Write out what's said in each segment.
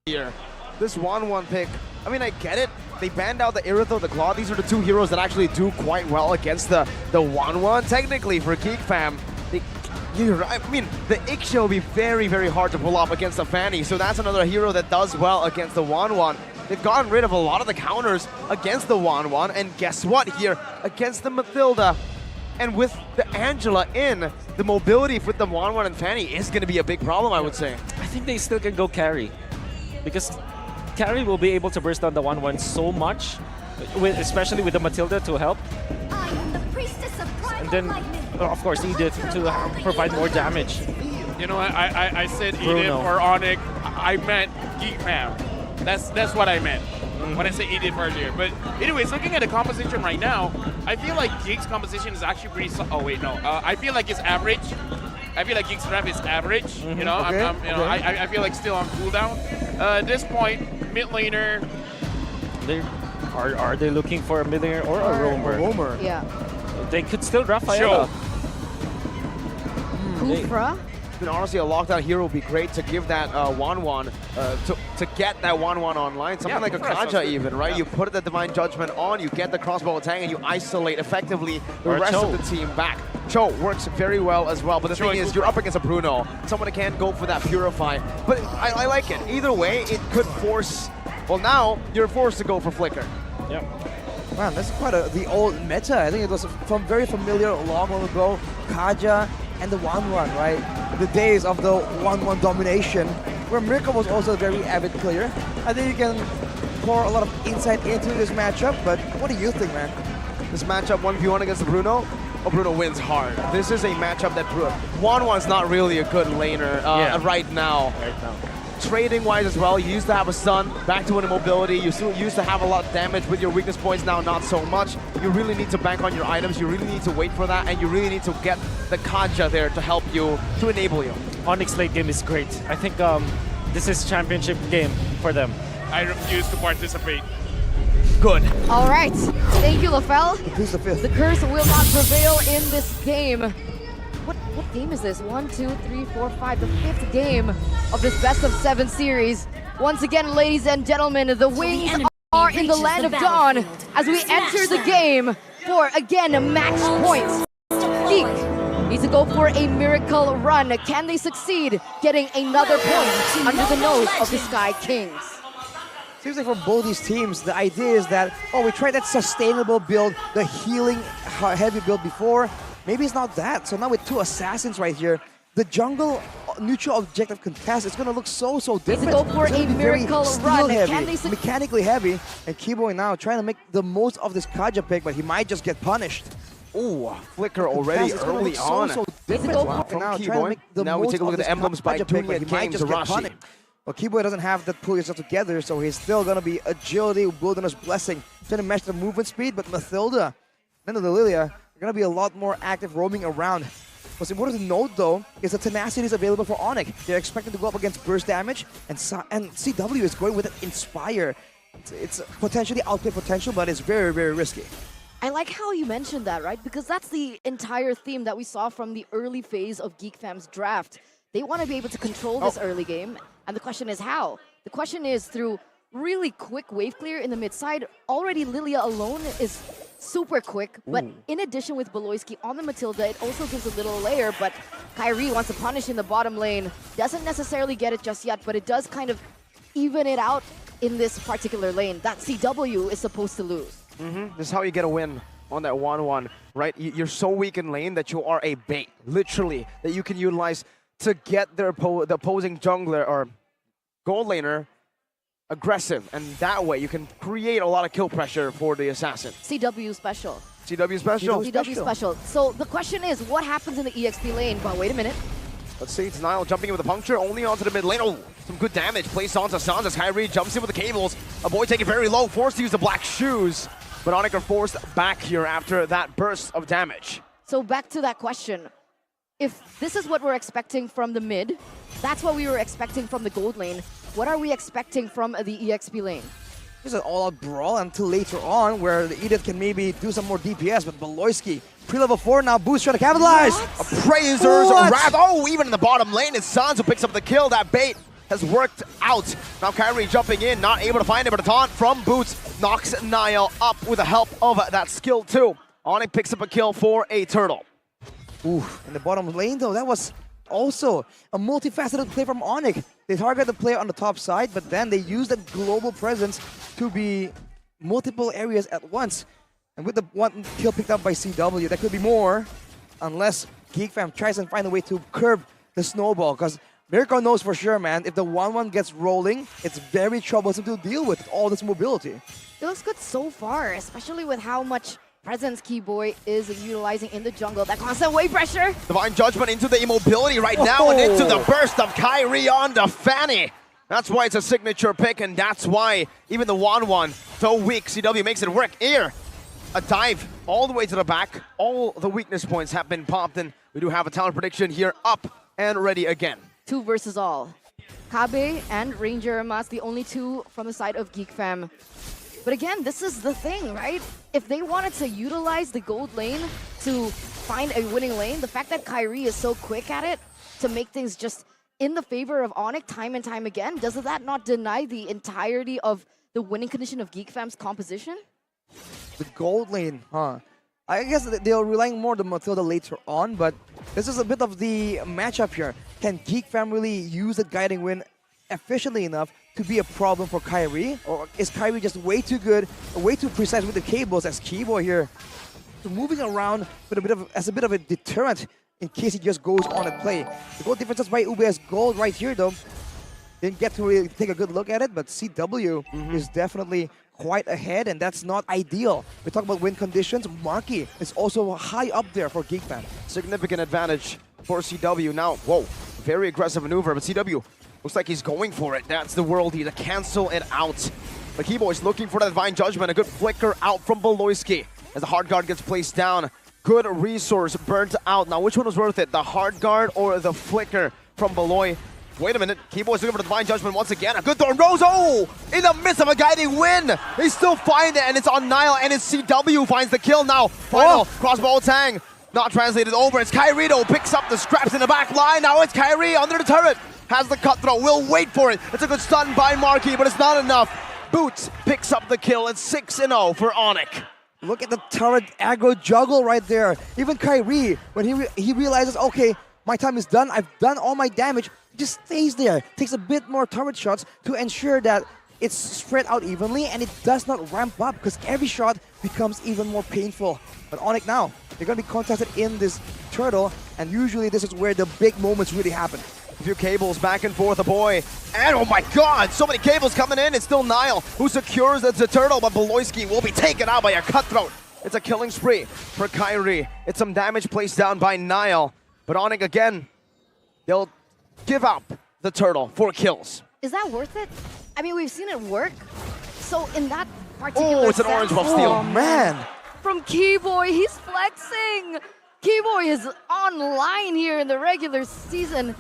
here. This 1-1 pick, I mean, I get it. They banned out the Iritho, the Claw. These are the two heroes that actually do quite well against the 1-1. Technically, for Geek Fam, I mean, the Ixia will be very, very hard to pull off against the Fanny. So that's another hero that does well against the 1-1. They've gotten rid of a lot of the counters against the 1-1. And guess what here? Against the Mathilda. And with the Angela in, the mobility with the 1-1 and Fanny is going to be a big problem, I would say. I think they still can go carry. Because carry will be able to burst down the 1-1 so much, especially with the Matilda to help. I am the priestess of And then, of course, Edith to provide more damage. You know, I said Bruno. Edith or Onyx. I meant Geek Fam. That's what I meant when I said Edith earlier. But anyways, looking at the composition right now, I feel like Geek's composition is actually pretty. Oh wait, no. I feel like it's average. I feel like Geek's rep is average. You know, I feel like still on cooldown. At this point, mid laner. Are they looking for a mid laner or a roamer? Yeah. They could still draft Sure. Ayala. Kufra? And honestly, a lockdown hero would be great to give that 1-1, to get that 1-1 online. Something like a Kaja even, right? Yeah. You put the Divine Judgment on, you get the crossbow attack, and you isolate effectively the rest of the team back. Cho works very well as well, but the thing is, you're up against a Bruno. Someone that can't go for that Purify. But I like it. Either way, it could force... Well, now, you're forced to go for Flicker. Yep. Man, that's quite the old meta. I think it was very familiar long ago. Kaja and the 1-1, right? The days of the 1-1 domination, where Miracle was also a very avid player. I think you can pour a lot of insight into this matchup, but what do you think, man? This matchup 1v1 against Bruno, Bruno wins hard. This is a matchup that 1-1's not really a good laner right now. Trading-wise as well, you used to have a stun, back to winning mobility. You still used to have a lot of damage with your weakness points, now not so much. You really need to bank on your items, you really need to wait for that, and you really need to get the Kaja there to help you, to enable you. Onyx late game is great. I think this is championship game for them. I refuse to participate. Good. All right. Thank you, Lafell. Who's the fifth? The curse will not prevail in this game. What game is this? 1, 2, 3, 4, 5. The fifth game of this best of 7 series. Once again, ladies and gentlemen, the wings are in the land of dawn as we enter the game for, again, max points. Geek needs to go for a miracle run. Can they succeed getting another point under the nose of the Sky Kings? Seems like for both these teams, the idea is that, oh, we tried that sustainable build, the healing heavy build before. Maybe it's not that. So now with 2 assassins right here, the jungle neutral objective contest is going to look so different. Go for a miracle run. Can they mechanically heavy, and Keyboy now trying to make the most of this Kaja pick, but he might just get punished. Ooh, Flicker already early on. So different. Wow. From now, Keyboy. Now we take a look at the emblems by doing it game to Rashi. Well, Keyboy doesn't have that pull yourself together, so he's still going to be agility, wilderness blessing, trying to match the movement speed, but Mathilda, then the Lilia, are going to be a lot more active roaming around. What's important to note, though, is that tenacity is available for Onyx. They're expected to go up against burst damage, and CW is going with an Inspire. It's potentially outplay potential, but it's very, very risky. I like how you mentioned that, right? Because that's the entire theme that we saw from the early phase of Geek Fam's draft. They want to be able to control this early game, and the question is how? The question is through really quick wave clear in the mid side. Already Lilia alone is super quick, but in addition with Beloyski on the Matilda, it also gives a little layer, but Kyrie wants to punish in the bottom lane. Doesn't necessarily get it just yet, but it does kind of even it out in this particular lane that CW is supposed to lose. This is how you get a win on that 1-1, right? You're so weak in lane that you are a bait, literally, that you can utilize to get the opposing jungler or gold laner aggressive, and that way you can create a lot of kill pressure for the assassin. CW special. CW special. CW special. So the question is, what happens in the EXP lane? But wait a minute. Let's see, it's Nile jumping in with a puncture, only onto the mid lane. Oh, some good damage placed onto Sans as Kyrie jumps in with the cables. A boy taking very low, forced to use the black shoes. But Onyx are forced back here after that burst of damage. So back to that question. If this is what we're expecting from the mid, that's what we were expecting from the gold lane. What are we expecting from the EXP lane? This is an all-out brawl until later on, where the Edith can maybe do some more DPS, but Beloyski, pre-level 4 now, Boost trying to capitalize. Appraisers, Wrath. Oh, even in the bottom lane, it's Sans who picks up the kill. That bait has worked out. Now Kyrie jumping in, not able to find it, but a taunt from Boots knocks Niall up with the help of that skill too. Onyx picks up a kill for a turtle. Ooh, in the bottom lane though, that was also a multifaceted play from Onyx. They target the player on the top side, but then they use that global presence to be multiple areas at once. And with the one kill picked up by CW, that could be more, unless GeekFam tries and find a way to curb the snowball. Because Mirko knows for sure, man, if the 1-1 gets rolling, it's very troublesome to deal with all this mobility. It looks good so far, especially with how much presence Keyboy is utilizing in the jungle. That constant wave pressure. Divine Judgment into the immobility right now and into the burst of Kyrie on the Fanny. That's why it's a signature pick, and that's why even the 1-1, though weak, CW makes it work here. A dive all the way to the back. All the weakness points have been popped, and we do have a talent prediction here up and ready again. 2 versus all. Kabe and Ranger Mas, the only 2 from the side of GeekFam. But again, this is the thing, right? If they wanted to utilize the gold lane to find a winning lane, the fact that Kyrie is so quick at it to make things just in the favor of Onyx time and time again, does that not deny the entirety of the winning condition of GeekFam's composition? The gold lane, huh? I guess they're relying more on Matilda later on, but this is a bit of the matchup here. Can GeekFam really use the guiding wind efficiently enough to be a problem for Kyrie? Or is Kyrie just way too good, way too precise with the cables as Keyboy here? So moving around with as a bit of a deterrent in case he just goes on a play. The goal differences by UBS gold right here though. Didn't get to really take a good look at it, but CW is definitely quite ahead, and that's not ideal. We talk about win conditions. Marky is also high up there for GeekFam. Significant advantage for CW. Now, whoa, very aggressive maneuver, but CW looks like he's going for it. That's the worldie to cancel it out. The Keyboy's looking for that Divine Judgment. A good flicker out from Beloyski as the hard guard gets placed down. Good resource burnt out. Now, which one was worth it? The hard guard or the flicker from Beloy? Wait a minute, Keyboy's looking for the Divine Judgment once again. A good throw, and Rose, oh! In the midst of a guiding win! They still find it, and it's on Niall, and it's CW who finds the kill now. Final crossbow tang, not translated over. It's Kyrie though, picks up the scraps in the back line. Now it's Kyrie under the turret. Has the cutthroat, will wait for it. It's a good stun by Marky, but it's not enough. Boots picks up the kill. It's 6-0 for Onyx. Look at the turret aggro juggle right there. Even Kyrie, when he realizes, okay, my time is done, I've done all my damage, just stays there, takes a bit more turret shots to ensure that it's spread out evenly and it does not ramp up because every shot becomes even more painful. But Onyx now, they're going to be contested in this turtle, and usually this is where the big moments really happen. A few cables back and forth, a boy. And oh my god, so many cables coming in. It's still Niall who secures the turtle, but Beloyski will be taken out by a cutthroat. It's a killing spree for Kyrie. It's some damage placed down by Niall. But Onyx again, they'll give up the turtle for kills. Is that worth it? I mean, we've seen it work. So in that particular Oh, it's an orange buff steal. Oh man! From Keyboy, he's flexing. Keyboy is online here in the regular season.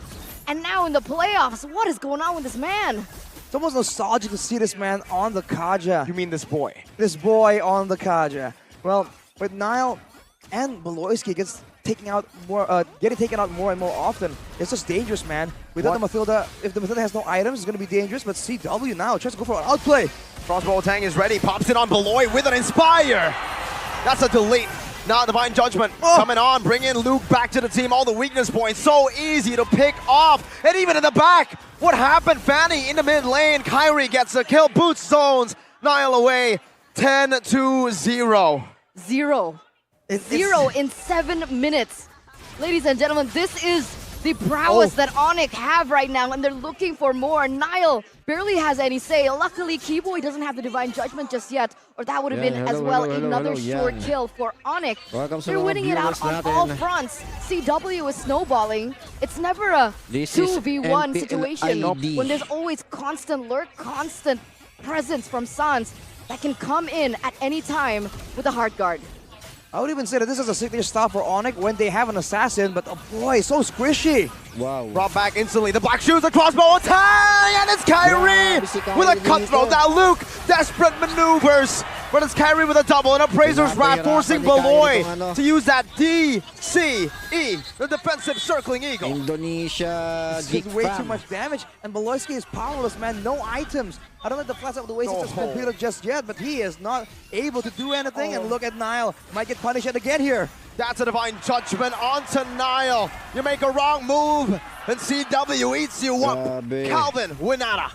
And now in the playoffs, what is going on with this man? It's almost nostalgic to see this man on the Kaja. You mean this boy? This boy on the Kaja. Well, with Niall and Beloyski getting taken out more and more often, it's just dangerous, man. Without the Matilda, if the Matilda has no items, it's going to be dangerous. But CW now tries to go for an outplay. Crossbow Tang is ready, pops it on Beloy with an Inspire. That's a delete. Now Divine Judgment coming on, bringing Luke back to the team. All the weakness points, so easy to pick off. And even in the back, what happened? Fanny in the mid lane. Kyrie gets a kill, Boots zones Niall away. 10-0. Zero in 7 minutes. Ladies and gentlemen, this is the prowess that Onyx have right now, and they're looking for more. Niall barely has any say. Luckily, Keyboy doesn't have the Divine Judgment just yet, or that would have been as well another short kill for Onyx. They're winning it out on all fronts. CW is snowballing. It's never a 2v1 situation when there's always constant lurk, constant presence from Sans that can come in at any time with a hard guard. I would even say that this is a signature stop for Onyx when they have an assassin, but oh boy, so squishy. Wow. Brought back instantly. The black shoes, the crossbow attack, and it's Kyrie with a cutthroat. Now Luke, desperate maneuvers. But it's Kyrie with a double and Appraiser's Wrath forcing Beloy to use that DCE, the defensive circling eagle. Indonesia, This Geek is way too Fam. much damage, and Beloyski is powerless, man. No items. I don't know if the flash of the waste is completed just yet, but he is not able to do anything. And look at Nile, might get punished yet again here. That's a divine judgment onto Nile. You make a wrong move, and CW eats you up. Grabe. Calvin Winata.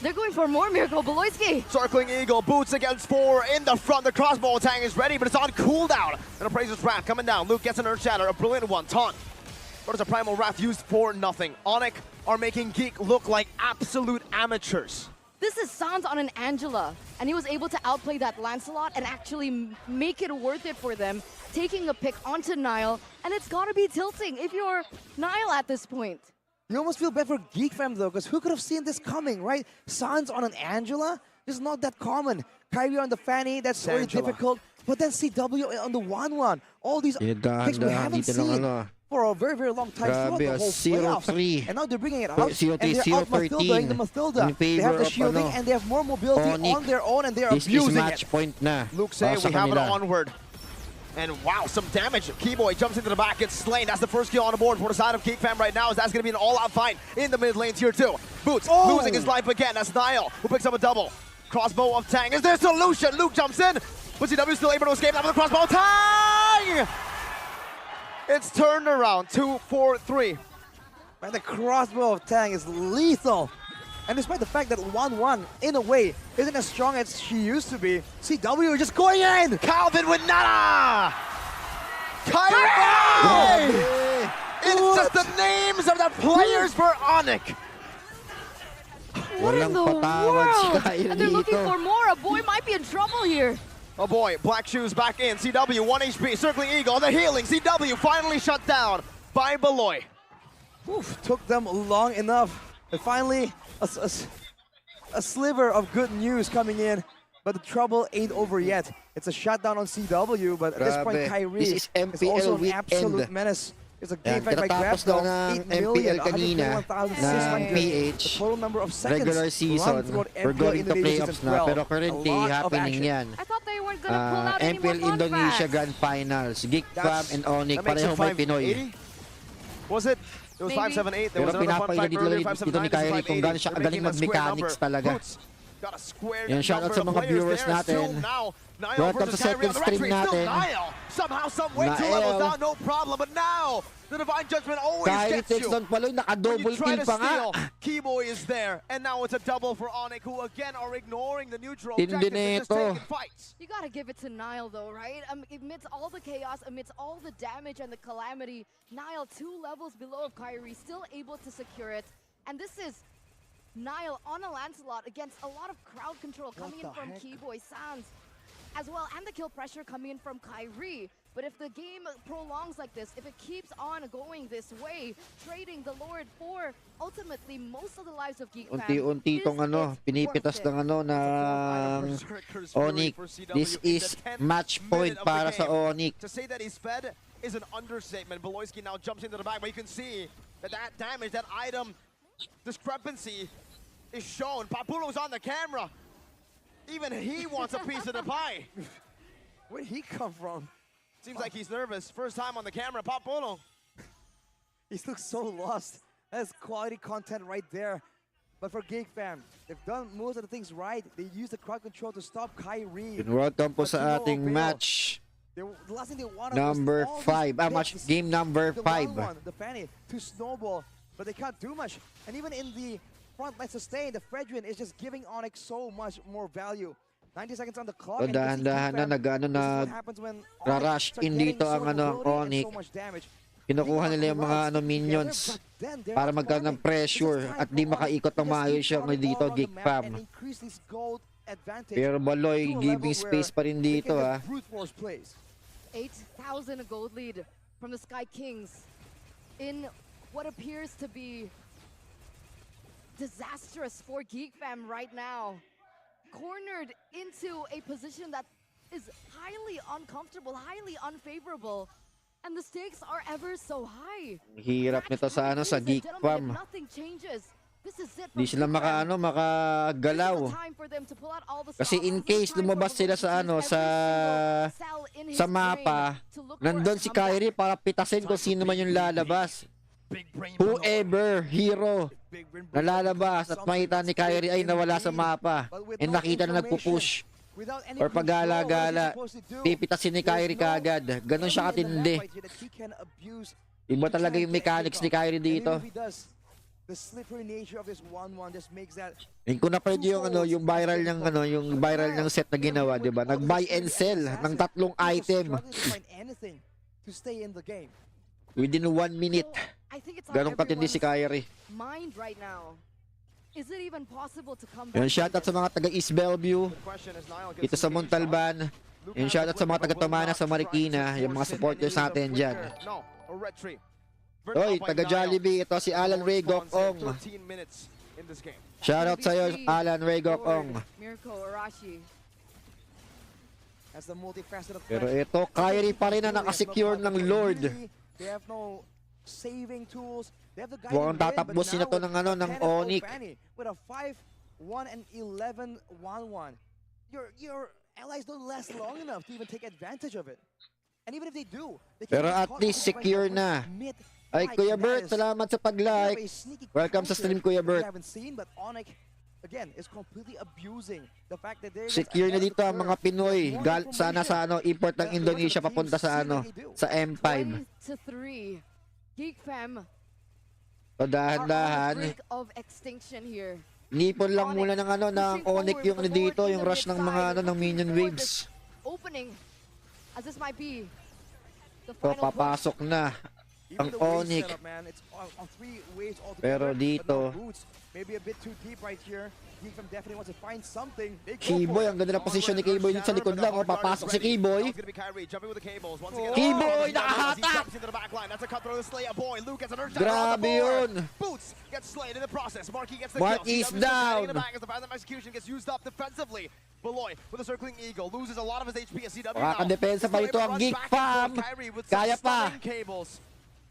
They're going for more Miracle Beloyski. Circling Eagle, boots against 4 in the front. The crossbow attack is ready, but it's on cooldown. And Appraiser's Wrath coming down. Luke gets an Earth Shatter, a brilliant one. Taunt. What is a Primal Wrath used for? Nothing. Onyx are making Geek look like absolute amateurs. This is Sans on an Angela, and he was able to outplay that Lancelot and actually make it worth it for them, taking a pick onto Nile, and it's gotta be tilting if you're Nile at this point. You almost feel bad for Geek Fam though, because who could have seen this coming, right? Sans on an Angela? This is not that common. Kyrie on the Fanny, that's very difficult. But then CW on the 1-1. All these picks we haven't seen for a very, very long time throughout the whole playoffs. And now they're bringing it out, and they're out Mathilda-ing the Mathilda. They have the shielding, and they have more mobility on their own, and they're abusing match it. Point na. Luke saying we have it onward. And wow, some damage. Keyboy jumps into the back, gets slain. That's the first kill on the board for the side of Geek Fam right now, as that's going to be an all-out fight in the mid lane tier 2. Boots losing his life again. That's Nile, who picks up a double. Crossbow of Tang. Is there a solution? Luke jumps in, but CW still able to escape that with the crossbow. Tang! It's turned around, 2-4-3. Man, the crossbow of Tang is lethal. And despite the fact that 1-1, in a way, isn't as strong as she used to be, CW is just going in! Calvin with nada! Kyrie! It's just the names of the players for Onyx. What in the world? And they're looking for more. A boy might be in trouble here. Oh boy, Black Shoes back in. CW, 1 HP, circling Eagle, the healing. CW finally shut down by Beloy. Oof, took them long enough. And finally, a sliver of good news coming in. But the trouble ain't over yet. It's a shutdown on CW, but at this point, Kyrie is also an absolute menace. It's a game fight by Grab though. 8 million, MPL kanina na PH, total number of seconds regular season, we're going to playoffs na, pero currently happening yan. I thought they weren't gonna pull out any more MPL Indonesia contracts. Grandfinals, Geek Fam and Onyx, pareho may Pinoy. Was it? It was 578. There was Pero another fun fact earlier, dito ni Kyrie kung gaano siya kagaling mag-mechanics talaga. Yan, shoutout sa mga viewers natin. Welcome sa second stream natin. Somehow, some way, 2 levels down, no problem. But now, the Divine Judgment always Kyrie gets you. takes down Paloy, naka-double kill pa nga. Keyboy is there, and now it's a double for Onyx, who again are ignoring the neutral objective Hindi and just nito. taking fights. You gotta give it to Nile though, right? Amidst all the chaos, amidst all the damage and the calamity, Nile 2 levels below of Kyrie, still able to secure it. And this is Nile on a Lancelot against a lot of crowd control coming in from Keyboy, Sans as well, and the kill pressure coming in from Kyrie. But if the game prolongs like this, if it keeps on going this way, trading the Lord for ultimately most of the lives of Geek Fam, Unti-unti tong pinipitas ng Onyx. This is match point para sa Onyx. To say that he's fed is an understatement. Beloyski now jumps into the back, but you can see that damage, that item discrepancy is shown. Papulo's on the camera. Even he wants a piece of the pie. Where'd he come from? Seems like he's nervous. First time on the camera, Papulo. He looks so lost. That's quality content right there. But for Geek Fam, they've done most of the things right. They used the crowd control to stop Kyrie. Welcome po sa ating match. The last thing they wanted Number was 5. Game number 5. The Fanny to snowball, but they can't do much. And even in the front line sustain, the Fredrin is just giving Onyx so much more value. 90 seconds on the clock. So dahan-dahan na rarush in dito ang Onyx. Kinukuha nila yung mga minions para magkaroon ng pressure at di makaikot ng maayos siya dito, Geek Fam. Pero Baloy giving space pa rin dito, ha. 8,000 gold lead from the Sky Kings in what appears to be disastrous for Geek Fam right now. Cornered into a position that is highly uncomfortable, highly unfavorable, and the stakes are ever so high. Hirap nito sa Geek Fam. Nothing changes. This is it Di from sila Geek Fam. This makagalaw. is the time for them to pull out all the Kasi stops. in This is the case time for lumabas sila Malone to sa use ano every sa single cell in his mapa, brain to look for a nandun si comeback. Kyrie para pitasin kung sino man yung lalabas. Big brain Whoever hero Big brain na lalabas at makita ni Kyrie ay nawala sa mapa and nakita na nagpupush without any or paggala-gala, control, what is he supposed to do? pipitasin ni Kyrie There's no kagad. Ganon siya enemy in the katindi. map right here that he can abuse. Iba He talaga can yung get mechanics ni kickoff. Kyrie And even dito. if he does, the slippery nature of this 1-1 just makes that And kung napanood yung yung viral niyang set na ginawa, 'di ba? Nag-buy and sell ng 3 item struggling to find anything to stay in the game. within 1 minute. So, I think it's on Ganong katindi si everyone's Kyrie. mind right now. Is it even possible to come Yung back? shoutout sa mga taga East Bellevue, The question is Niall gets dito sa engaged. Montalban. Luke Yung has shoutout the sa mga whip, but taga will Tamana not sa try Marikina, to yung mga force it, supporters and it is a natin dyan. flicker. No, a retreat. Oy, taga Jollibee, ito si Alan Ray Gokong. 13 minutes in this game. Shoutout sa'yo, Alan Ray Gokong. Mirko Arashi. As the multifaceted Pero threat. ito, Kyrie pa rin na nakasecure ng Lord. They have no saving tools. They have the guy Mukhang tatakbusin na to ng ano, ng Onyx. With a 5-1 and 11-1-1. Your allies don't last long enough to even take advantage of it. And even if they do, they can Pero get at caught least by secure the na. mid-fight. Ay, Kuya And that Bert, is- salamat sa they have pag-like. a sneaky Welcome sa counter stream, Kuya that we Bert. haven't seen, but Onyx, again, is completely abusing the fact that they're Secure na dito ang mga Pinoy. Sana sa ano, import ng Indonesia papunta sa ano, sa M5. 20-3. Geek Fam So are on the dahan-dahan. brink of extinction here. Nipon lang muna ng ano, ng Onyx yung ano dito, yung rush ng mga ano, ng minion waves. Opening, as this might be the So final push. papasok na ang Onyx. Pero dito, maybe a bit too deep right here. Geek Fam definitely wants to find something. They go Keyboy, for ang it. ganda ng posisyon ni Keyboy dito sa likod lang. O, papasok si Keyboy. Keyboy, nakahatak! Grabe yun! Boots gets slayed in the process. Marky gets the Mark kill. is CW down. in the back as the Phantom execution gets used up defensively. Beloy with a circling eagle loses a lot of his HP as CW now. Makakadepensa pa Still ito able to ang rush Geek back and forth. Fam. Kyrie with some Kaya pa. stunning cables.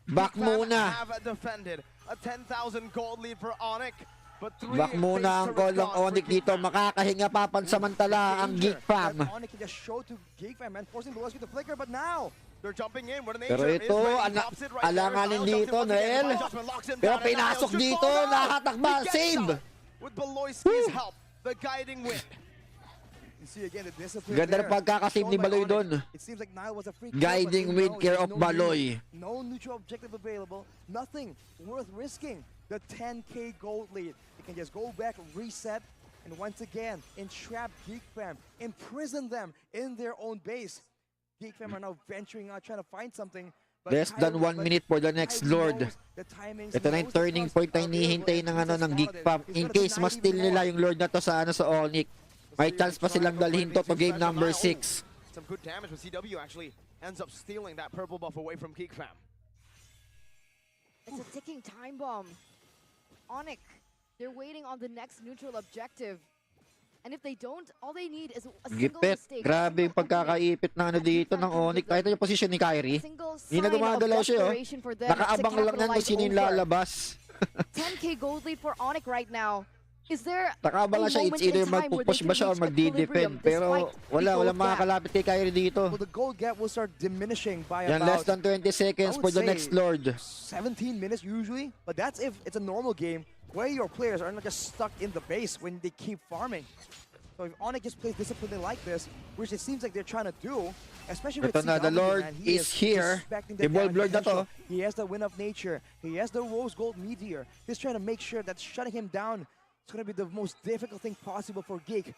Back Geek Fam muna. have defended a 10,000 gold lead for Onyx. But three Back muna ang base call ng turrets gone Onyx for Geek dito. Fam. Makakahinga pa pansamantala ang Geek Fam. That Onyx can just show to Geek Fam, man, forcing Beloski to flicker, but now They're jumping in. What an Pero nature ito, is ready. Pops it right there. alanganin Niall jumps in dito, once again. Noel. Judgment locks him Pero down, and Niall pinasok just dito, falls out. nakatakba, He gets save. out with Beloyski's help, the guiding wind. you see again the discipline Ganda ng there. pagkakasave ni Shown by Baloy Onyx. doon. It seems like Niall was a free Guiding kill, but wind no, care there's of no Baloy. need. No neutral objective available. Nothing worth risking. The 10k gold lead. They can just go back, reset, and once again entrap Geek Fam, imprison them in their own base. Geek Fam are now venturing out, trying to find something. but Less than Kyrie- 1 but minute for the next Kyrie Lord. knows the timings, Ito na knows yung the turning thrust point na available, hinihintay and ng he's ano just ng Geek scouted. Fam. He's In gonna case deny mas steal even nila more. yung Lord na to sa ano sa Onyx. May chance pa silang dalhin to game number 6. Some good damage, but CW actually ends up stealing that purple buff away from Geek Fam. It's a ticking time bomb. Onyx, they're waiting on the next neutral objective. And if they don't, all they need is a single Gipit, mistake. grabe yung pagkakaipit na ano dito ng Onyx. Kahit yung position ni Kyrie. Hindi na gumagalaw siya, oh. Nakaabang lang yan kung sino yung lalabas. 10k gold lead for Onyx right now. Is there Nakaabang lang siya, it's either magpupush ba siya or magdi-defend. Pero wala makakalapit kay Kyrie dito. Well, the gold gap will start diminishing by Yan, less about than 20 seconds I for would the say next Lord. 17 minutes usually, but that's if it's a normal game where your players are not just stuck in the base when they keep farming. So if Onyx just plays disciplined like this, which it seems like they're trying to do, especially with Ito na, the CW, Lord man, he is here. respecting the Evolve damage Lord na to. potential. He has the Wind of Nature. He has the Rose Gold Meteor. He's trying to make sure that shutting him down is going to be the most difficult thing possible for Geek.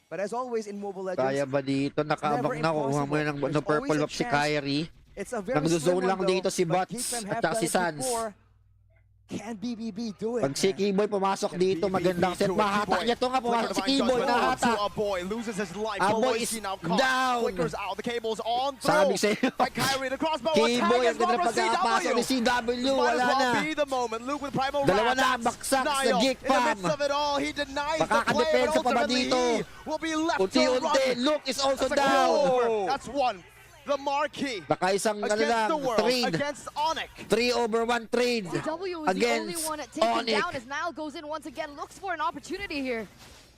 But as always in Mobile Legends, Kaya ba dito? Nakaabang na, kuha mo ng There's purple always a buff si chance. Kyrie. it's a very Nagzo-zone slim one lang though, dito si but Bots Geek Fam at have saka done si it Sans. before. Can BBB do it? Pag si man? Keyboy pumasok dito, magandang set. Mahatak niya to nga, pumasok si Keyboy, nahatak. Aboy loses his life. Aboy Beloyski is now caught. down. Flickers out. The cable's on Sabi through. sa'yo. By Kyrie, the crossbow Keyboy, attack is ang ganda from pagkakapasok ni CW. CW, Might wala as well na. be the moment. Luke with Primal Dalawa Wrath. na, That's baksak sa Niall. Geek In the Fam. midst of it all, he denies the play, Makakadepensa but pa ba ultimately dito? he will be left to Unti-unti, run. Luke is also That's a down. goal. That's one. the marquee Baka isang ano against lang, the world, trade. against Onyx. 3-over-1 trade CW is the only against one taken Onyx. down as Nile goes in once again, looks for an opportunity here.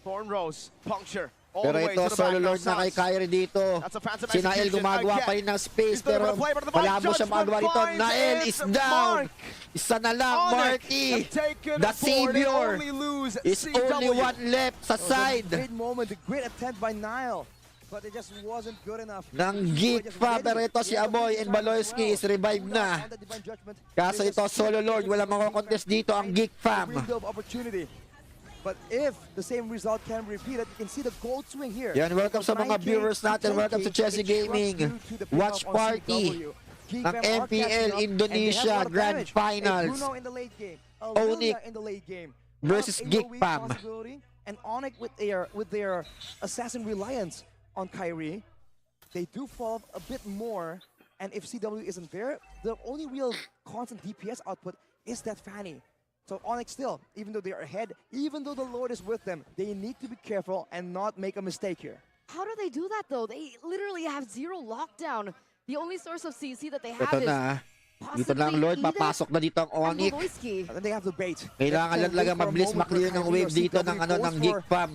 Thorn Rose, puncture. All Pero the way ito, to the solo back. lord na kay Kyrie dito. That's a phantom Si Nael execution gumagawa again. pa rin ng space, He's still pero gonna play, but the wala mo siya judgment magawa dito. finds Nael it's is down. Mark. Isa na lang, Onyx Marky. have taken The the board. They savior only lose is only CW. one left sa side Great moment, a great attempt by Nile. But it just wasn't good enough. ng Geek pa. Pero ito si Aboy and Baloyski is revived na. Kaso ito, solo lord, wala makokontest dito ang Geek Fam. Window of opportunity. But if the same result can be repeated, you can see the gold swing here. Yan, welcome sa mga viewers natin. Welcome to ChezyGaming. Watch party ng MPL Indonesia Grand Finals. Onyx versus Geek Fam. And Onyx with their assassin reliance on Kyrie, they do fall a bit more. And if CW isn't there, the only real constant DPS output is that Fanny. So Onyx still, even though they are ahead, even though the Lord is with them, they need to be careful and not make a mistake here. How do they do that though? They literally have zero lockdown. The only source of CC that they have Ito is na. Dito na ang Lord, papasok na dito ang and Onyx. Baloyski. And then they have to bait. Kailangan lang talaga mabilis maklear ng wave dito ng ng Geek Fam.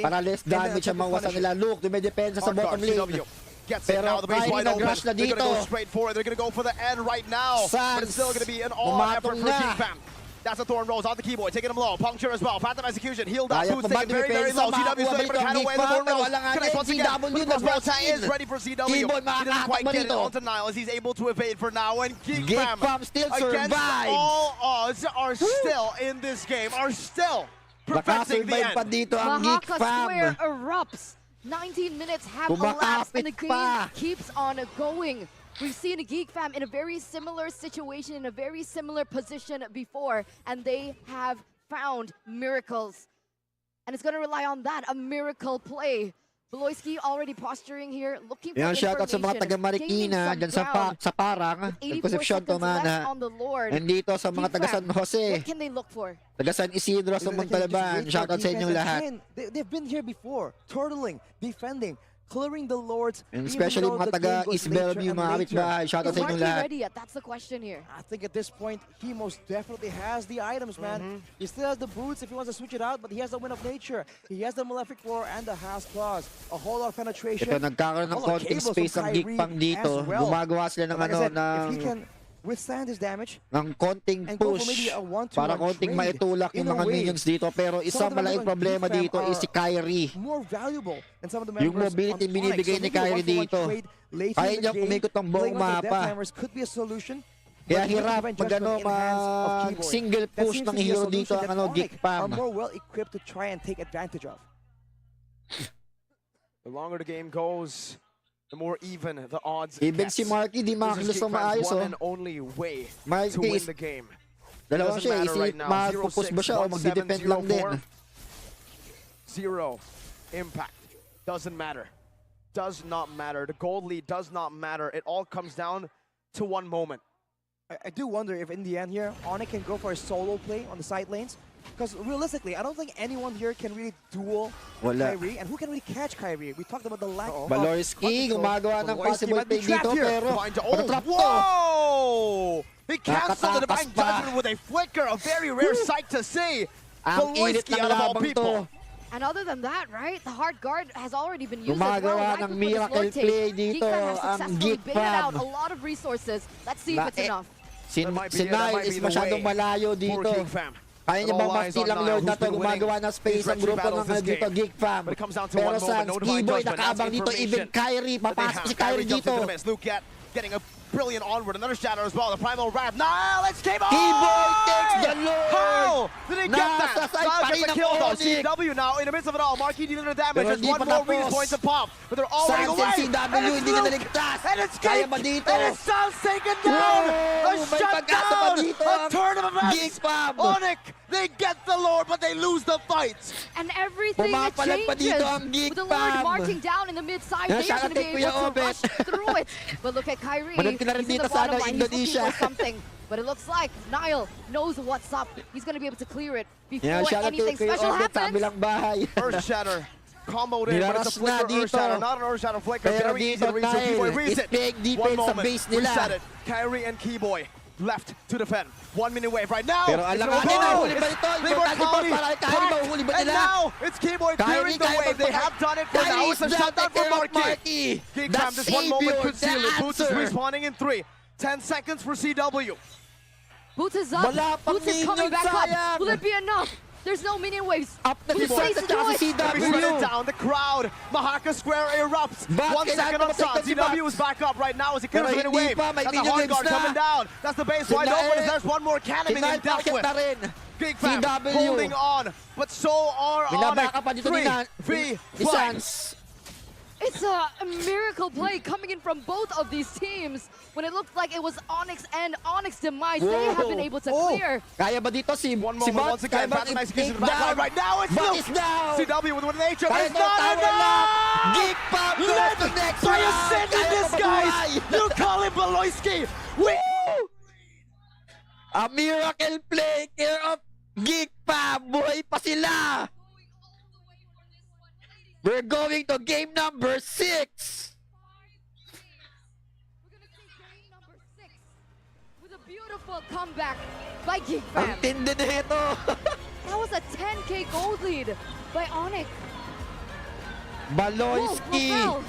Para less damage ang mawasan nila. Look, dumidepensa sa bottom lane. Gets it now, Pero the base Kyrie wide open. nag-rush na They're gonna go dito. straight for it. They're gonna go for the end right now. But it's still gonna be an all-out effort Umatong for na. Geek Fam. That's a Thorn Rose on the keyboard, taking him low. Puncture as well. Phantom execution, healed up. Kaya Boots pa ba taken very, very dumidepensa? low. CW Makakuha still ba able to dito ang cut away Geek the Fam? Thorn Rose. Wala nga Connects rin. once again. CW But the cross nag-bounce is in. ready for CW. Keyboard, He doesn't quite makakatakbo get it dito. onto Nile as he's able to evade for now. And Geek Geek Fam, Fam still against survives. all odds, are still in this game, are still Baka preventing the survive pa end. dito ang Geek Mahaka Fam. Square erupts. 19 minutes have elapsed and the Kumakapit game pa. keeps on going. We've seen a Geek Fam in a very similar situation, in a very similar position before, and they have found miracles. And it's going to rely on that, a miracle play. Baloyski already posturing here, looking for Yan, shoutout sa mga information, taga Marikina, gaining dyan some ground. sa Parang, 84 Concepcion, seconds left Tumana. on the Lord. And dito sa mga Geek taga Fam, San Jose, what can they look for? taga San Isidro, sa Montalaban. Shoutout sa inyong lahat. They've been here before, turtling, defending, clearing the Lords. And even especially though mga the taga game goes East Bellevue, later and mga later. kapitbahay. Shoutout Is sa inyong Marky lahat. ready yet? That's the question here. I think at this point, he most definitely has the items, man. He still has the boots if he wants to switch it out, but he has the Wind of Nature. He has the Malefic Roar and the Has Claws. A whole lot of penetration. Ito, nagkakaroon ng All the konting cables space from ang Geek Kyrie Fam dito. as well. Gumagawa sila ng Like I said, if he ng can withstand his damage, konting and go for push maybe a 1-2-1 para konting trade maitulak in yung a mga way, minions dito. Pero isang some of the malaking members on problema Geek Fam dito is si Kyrie. more valuable than some of the Yung members mobility on binibigay Onyx. ni So maybe a Kyrie 1-for-1 dito. trade later Kaya in the niya game, umikot ang buong playing with the mapa. Death Hammers could be a solution. Kaya but hirap Divine mag Judgment in hands of Keyboard. single That push seems ng to be a hero solution dito that ang Onyx Geek Fam. are more well equipped to try and take advantage of. The longer the game goes, the more even the odds Even get. si Marky di This is makakilos Geek ng Fam's maayos. one Oh. and only way Marky to win is- the game. Dalawang Doesn't siya, matter right isip now. magpupus ba siya o 0-6, magdi-defend lang din. 0 impact. Doesn't matter. Does not matter. The gold lead does not matter. It all comes down to one moment. I do wonder if in the end here, Onyx can go for a solo play on the side lanes. Because realistically, I don't think anyone here can really duel Wala. Kyrie. And who can really catch Kyrie? We talked about the lack of Baloyski, gumagawa ng Baloyski possible might be play dito, trapped here. pero Find- patatrap to. Whoa! He canceled the Nakatakas Divine pa. Judgment with a flicker. A very rare sight to see. Ang init Baloyski ng out of all labang people. to. And other than that, right, the hard guard has already been used as Gumagawa well. Right ng before this miracle Lord take, play Geek dito Fam has ang successfully Geek baited out Fam. a lot of resources. Let's see if it's enough. Si That might be si it. That Nile might is be the masyadong way malayo for dito. Geek Fam. Kaya niya It bang all lies mastil on ang Nile, Lord na who's to, been winning gumagawa ng space these ang grupo retry battles ng this dito, game. Geek Fam. But it comes down to Pero one sa moment, no divine Skiboy, judgment, nakaabang that's dito, even information Kyrie, that they papasok have. si Kyrie jumps dito. into the miss. Luke getting a brilliant onward. Another shatter as well. The primal wrap. Nile, it's Keyboard! Keyboard takes the Lord! How did he get that? Nasa side Nile pa gets rin the ang kill though. Onyx. CW now in the midst of it all. Marquis dealing the damage. Pero There's hindi one pa more tapos. Venus point to pop. But they're already Sans away. and CW, And it's hindi na Luke. naligtas. And it's Kaya Geek. ba dito? And it's Sans taken down. Wow, A may pag-asa pa shutdown. dito A ang turn of events. Geek Fam. Onyx, they get the Lord, but they lose the fight. And everything Pumapalag pa changes dito ang Geek with the Lord Fam. marching down in the mid-side. Yan, They are shout going to out be kay able Kuya to Obet. rush through it. But look at Kyrie. Manun ka na rin He's in dito the sa bottom line. He's Indonesia. looking for something. But it looks like Nile knows what's up. He's going to be able to clear it before Yan, shout out kay anything Kuya special Obet sa happens. kabilang bahay. First shatter comboed in, but it's a Nilaras na flicker Earth dito. Shadow, not an Earth Shadow flicker. Pero Very easy dito to read, so Keyboy dahil reads it. it's big One defense sa moment, base nila. reset it. Kyrie and Keyboy left to defend. 1 minute wave right now. Pero It's alanganin gonna na, go. huli ba ito? It's Importante po Colony para kay Kyrie, packed. mahuli ba And nila? now, it's Keyboy clearing the Kyrie wave. They magpapag- have done it for now. Kyrie It's a is shutdown the for taker of Marky. Marky. Geek The Fam, this one moment savior, could seal the it. Boots is answer. respawning in 3. 10 seconds for CW. Boots is up. Wala pang Boots is coming minion, back sayang. up. Will it be enough? There's no minion waves. Up na si Boots Boy saves at the saka joy. si Let me shut it CW. down. The crowd. Mahaka Square erupts. But 1 second kailangan of sun. matignan si CW Bat. is back up right now as he Pero clears the hindi wave. pa, may That's a minion hard waves guard na. coming down. That's the base wide Sinael. open as there's one more cannon being Final dealt packet with. na rin. Geek Fam CW. holding on, but so are Binabaka Onyx. pa dito ni 3v ni Sans. It's a miracle play coming in from both of these teams. When it looked like it was Onyx and Onyx demise, they have been able to clear. Kaya ba dito si One si moment Bot? once again. Kaya ba That's a nice piece take of the backline down? right now. It's Bot Luke. is down. CW with one nature. Kaya It's ito, not tower enough. lock. Geek Pop goes Let to next for round. ascending Kaya this, pa guys. mabuhay. You call him Beloyski. A miracle play care of Geek Pop. Buhay pa sila. We're going to game number 6. We're gonna see game number 6 with a beautiful comeback by Geek Ang Fam. tindi na ito. That was a 10k gold lead by Onyx. Baloyski Whoa,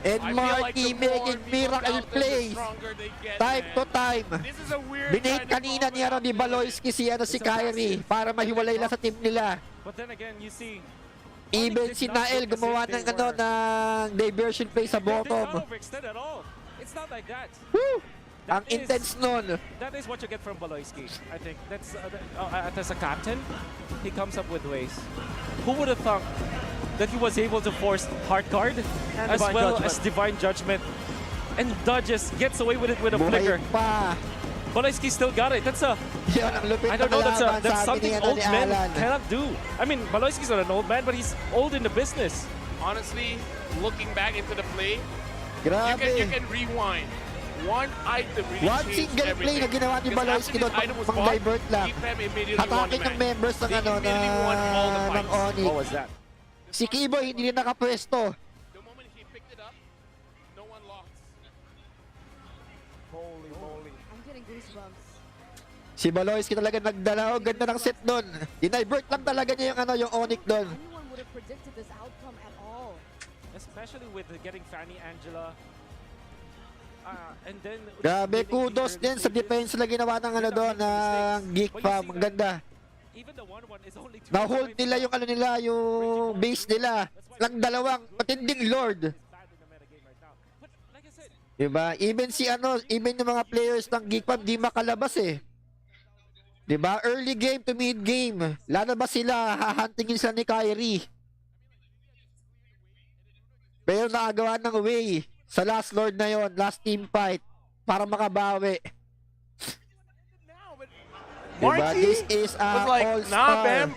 and I feel like Marky the more making people miracle doubt them, the plays. stronger they get, Time man. to time. This is a weird Binate kind of kanina ni moment. ni Baloyski si si Kyrie para mahiwalay lang sa team nila. But then again, you see, Even si Nael gumawa ng ng diversion play sa they did not bottom. overextend at all. It's not like that. Woo! That Ang is- intense nun. That is what you get from Baloyski. I think that's as a captain, he comes up with ways. Who would have thought that he was able to force hard card And as Divine well Judgment. as divine judgment and dodges, gets away with it with a Buhay flicker. pa. Baloyski still got it. That's a Yan ang lupit I don't know. ng laban, That's sabi something ni old ni men Alan. cannot do. I mean, Baloyski's not an old man, but he's old in the business. Honestly, looking back into the play, you Grabe. can rewind. One item really One changed single play everything. na ginawa ni Because Baloyski after doon, this item was pang bought, divert lang. Geek Fam immediately won the Hatakin ng match. members ng They immediately won all the ng fights. What Onyx. was that? Si Kiboy hindi rin nakapwesto. The moment he picked it up, no one lost. Holy moly. I'm getting goosebumps. Si Baloyski talaga nagdala. Oh, ganda ng set doon. Dinivert lang talaga niya yung Onyx doon. Anyone would have predicted this outcome at all. Especially with getting Fanny Angela. And then Grabe, winning kudos the din sa early defense na ginawa ng doon ng Geek But you Fam. see Ang that ganda. even the 1-1 is only 2 Na-hold nila yung yung base nila. Lang dalawang matinding Lord. bad in the metagame right now. But like I said, Diba? Even yung mga players ng Geek Fam di makalabas eh. Diba? Early game to mid game. Lalabas sila, hahantingin sila ni Kyrie. Pero nakagawa ng way sa last Lord na yon, last team fight para makabawi. Diba? Marky This is was like, all-star. nah, fam.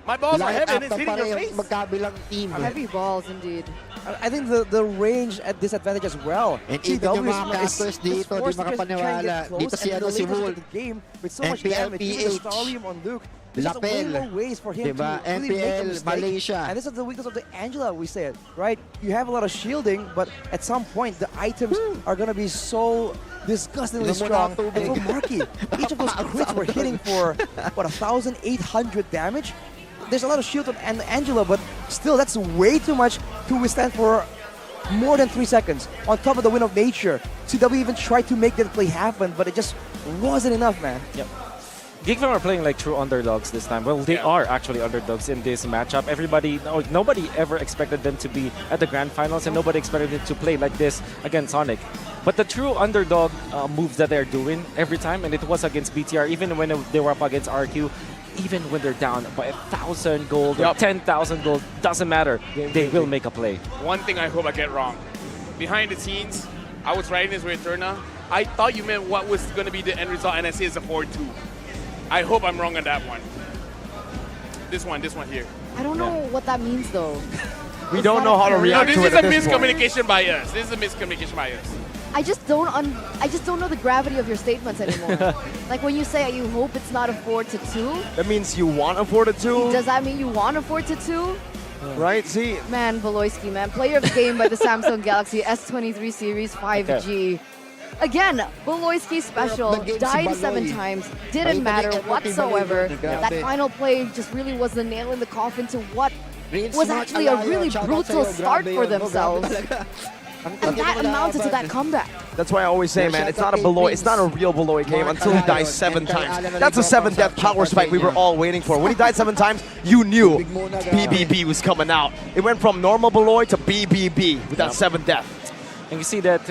My balls are Line heavy and up it's ng hitting your parehong face. magkabilang team. Heavy balls indeed. I think the range at disadvantage as well. And even yung mga is casters dito, di forced to just try and makapaniwala. get close, Dito si and ano, the si later Wool. stage of the game with so much MPL-PH. damage, even the Stallium on Luke. There's just way Lapel. more ways for him Diba? to really make a MPL, mistake. Malaysia. And this is the weakness of the Angela, we said, right? You have a lot of shielding, but at some point, the items are going to be so disgustingly Inom mo strong. na ang And tubig. for Marky, each of those crits were hitting for, what, 1,800 damage? There's a lot of shield on Angela, but still, that's way too much to withstand for more than 3 seconds. On top of the win of nature, CW even tried to make that play happen, but it just wasn't enough, man. yep. Geek Fam are playing like true underdogs this time. Well, they Yeah. are actually underdogs in this matchup. Nobody ever expected them to be at the Grandfinals, and nobody expected them to play like this against Sonic. But the true underdog moves that they're doing every time, and it was against BTR, even when they were up against RQ, even when they're down by 1,000 gold or Yup. 10,000 gold, doesn't matter. They will make a play. One thing I hope I get wrong. Behind the scenes, I was writing this with Turna. I thought you meant what was going to be the end result, and I say it's a 4-2. I hope I'm wrong on that one. This one here. I don't know what that means though. We don't know how to No, react this to is it a at this point. miscommunication by us. This is a miscommunication by us. I just don't know the gravity of your statements anymore. Like when you say you hope it's not a 4-2, That means you want a 4-2? does that mean you want a 4-2? Right? See, Man, Beloyski, man. Player of the game by the Samsung Galaxy S23 Series 5G. Again, Beloyski special, The game si died Baloy. 7 times, didn't Ay, matter naging whatsoever. effort ni Baloy. That Grabe. final play just really was the nail in the coffin to what Rinse was Mark actually a Alayo, really shoutout brutal sa'yo. start Grabe for yun, no? Grabe themselves. talaga. Ang And tagal that mo amounted to laban. that comeback. that's why I always say, Yeah, man, shout it's out not a kay Beloy, it's Vince. not a real Beloy game Mark until he Alayo, dies 7 and kay times. Alan That's a Aligo, 7 death shout out power sa spike we were inyo. all waiting for. When he died 7 times, you knew Big muna, grabe. BBB was coming out. It went from normal Beloy to BBB with that 7 death. And you see that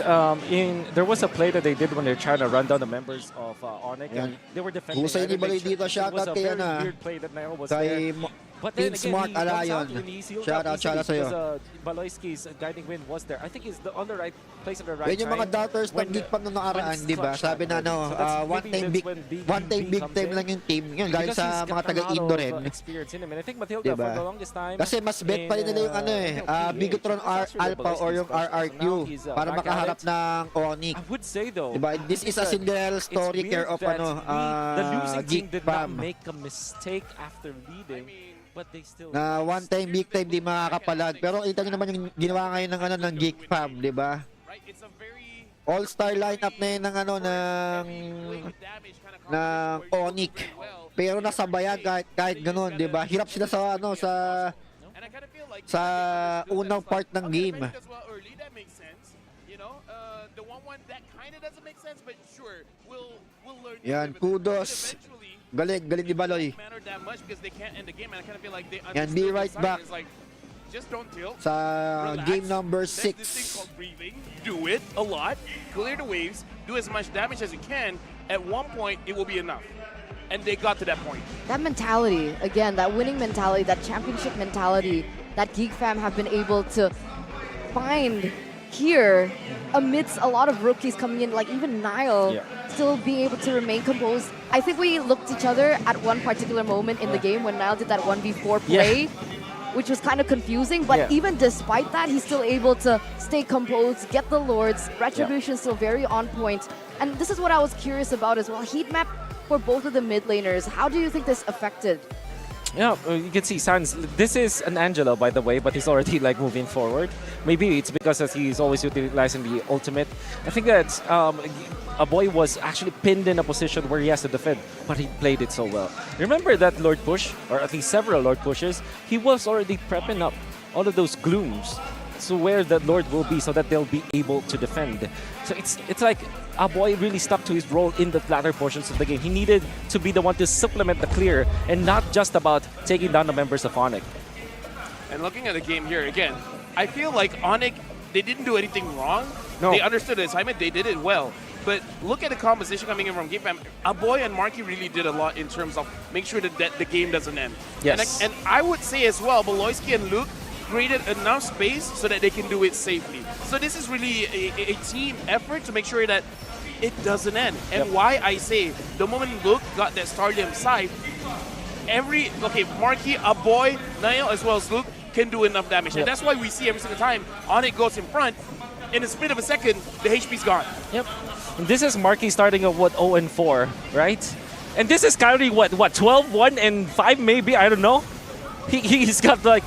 there was a play that they did when they're trying to run down the members of Onyx. Yan. And they were defending. Husay ni right? And they Baloy ch- dito. it Shout was out a kay very Ana. weird play that Nail was Kay there. But then Vince again, Mark he comes out Alayon. when he's healed Shout up out, easily shout out sa'yo. because Baloyski's guiding win was there. I think he's on the right place at the right Yan yung mga time. doubters ng when- Geek Fam nung nakaraan, when it's di ba? clutch Sabi time. na ano, So that's- one maybe time that's big when big comes time in. lang yung team. Yun, galing Because sa he's mga got a taga-Indo lot of, rin. experience in him. And I think Matilda Diba? for the longest time. Kasi mas bet pa rin nila yung ano eh, Bigotron Alpha or yung RRQ para makaharap ng Onyx. I would say though, Diba? This is a Cinderella story care of ano, the losing team Geek did not Fam. make a mistake after leading, but they still Na one time, big time, di makakapalag. Pero kita nyo naman yung ginawa ngayon ng, ano, ng Geek Fam, di ba? Right? It's a very All-star lineup na yun ng, ano, ng Onyx. Pero nasabayan kahit ganun, di ba? Hirap sila sa, ano, and I kind of feel like sa unang part ng game. as well early, that makes sense. You know, the 1-1 that kind of doesn't make sense, but sure, we'll learn. to Yan, live with it. But kudos. eventually, Galing ni Baloy. matter that much because they can't end the game, and I kind of feel like they And be understood the right sign. back. It's like, just don't tilt. Sa Relax. game number There's this thing 6. called breathing. Do it a lot. Clear the waves. Do as much damage as you can. At one point, it will be enough. And they got to that point. That mentality, again, that winning mentality, that championship mentality that Geek Fam have been able to find here amidst a lot of rookies coming in, like even Nile, still being able to remain composed. I think we looked each other at one particular moment in the game when Nile did that 1v4 play, which was kind of confusing, but even despite that, he's still able to stay composed, get the Lords, Retribution still very on point. And this is what I was curious about as well. Heat map for both of the mid laners. How do you think this affected? Yeah, you can see Sans. This is an Angelo, by the way, but he's already like moving forward. Maybe it's because as he's always utilizing the ultimate. I think that a boy was actually pinned in a position where he has to defend, but he played it so well. Remember that Lord push, or at least several Lord pushes. He was already prepping up all of those glooms to where the Lord will be, so that they'll be able to defend. So it's like a boy really stuck to his role in the latter portions of the game. He needed to be the one to supplement the clear and not just about taking down the members of Onyx. And looking at the game here again, I feel like Onyx, they didn't do anything wrong. No. They understood the assignment. They did it well. But look at the composition coming in from Geek Fam. Aboy and Marky really did a lot in terms of make sure that the game doesn't end. Yes. And I would say as well, Beloyski and Luke created enough space so that they can do it safely. So this is really a team effort to make sure that it doesn't end. And why I say the moment Luke got that Stardom side, Marky, Aboy, Niall, as well as Luke can do enough damage. And that's why we see every single time Onyx goes in front, in a split of a second, the HP's gone. Yep. And this is Marky starting at what, 0-4, right? And this is Kyrie, what 12-1 and 5 maybe, I don't know. He's got like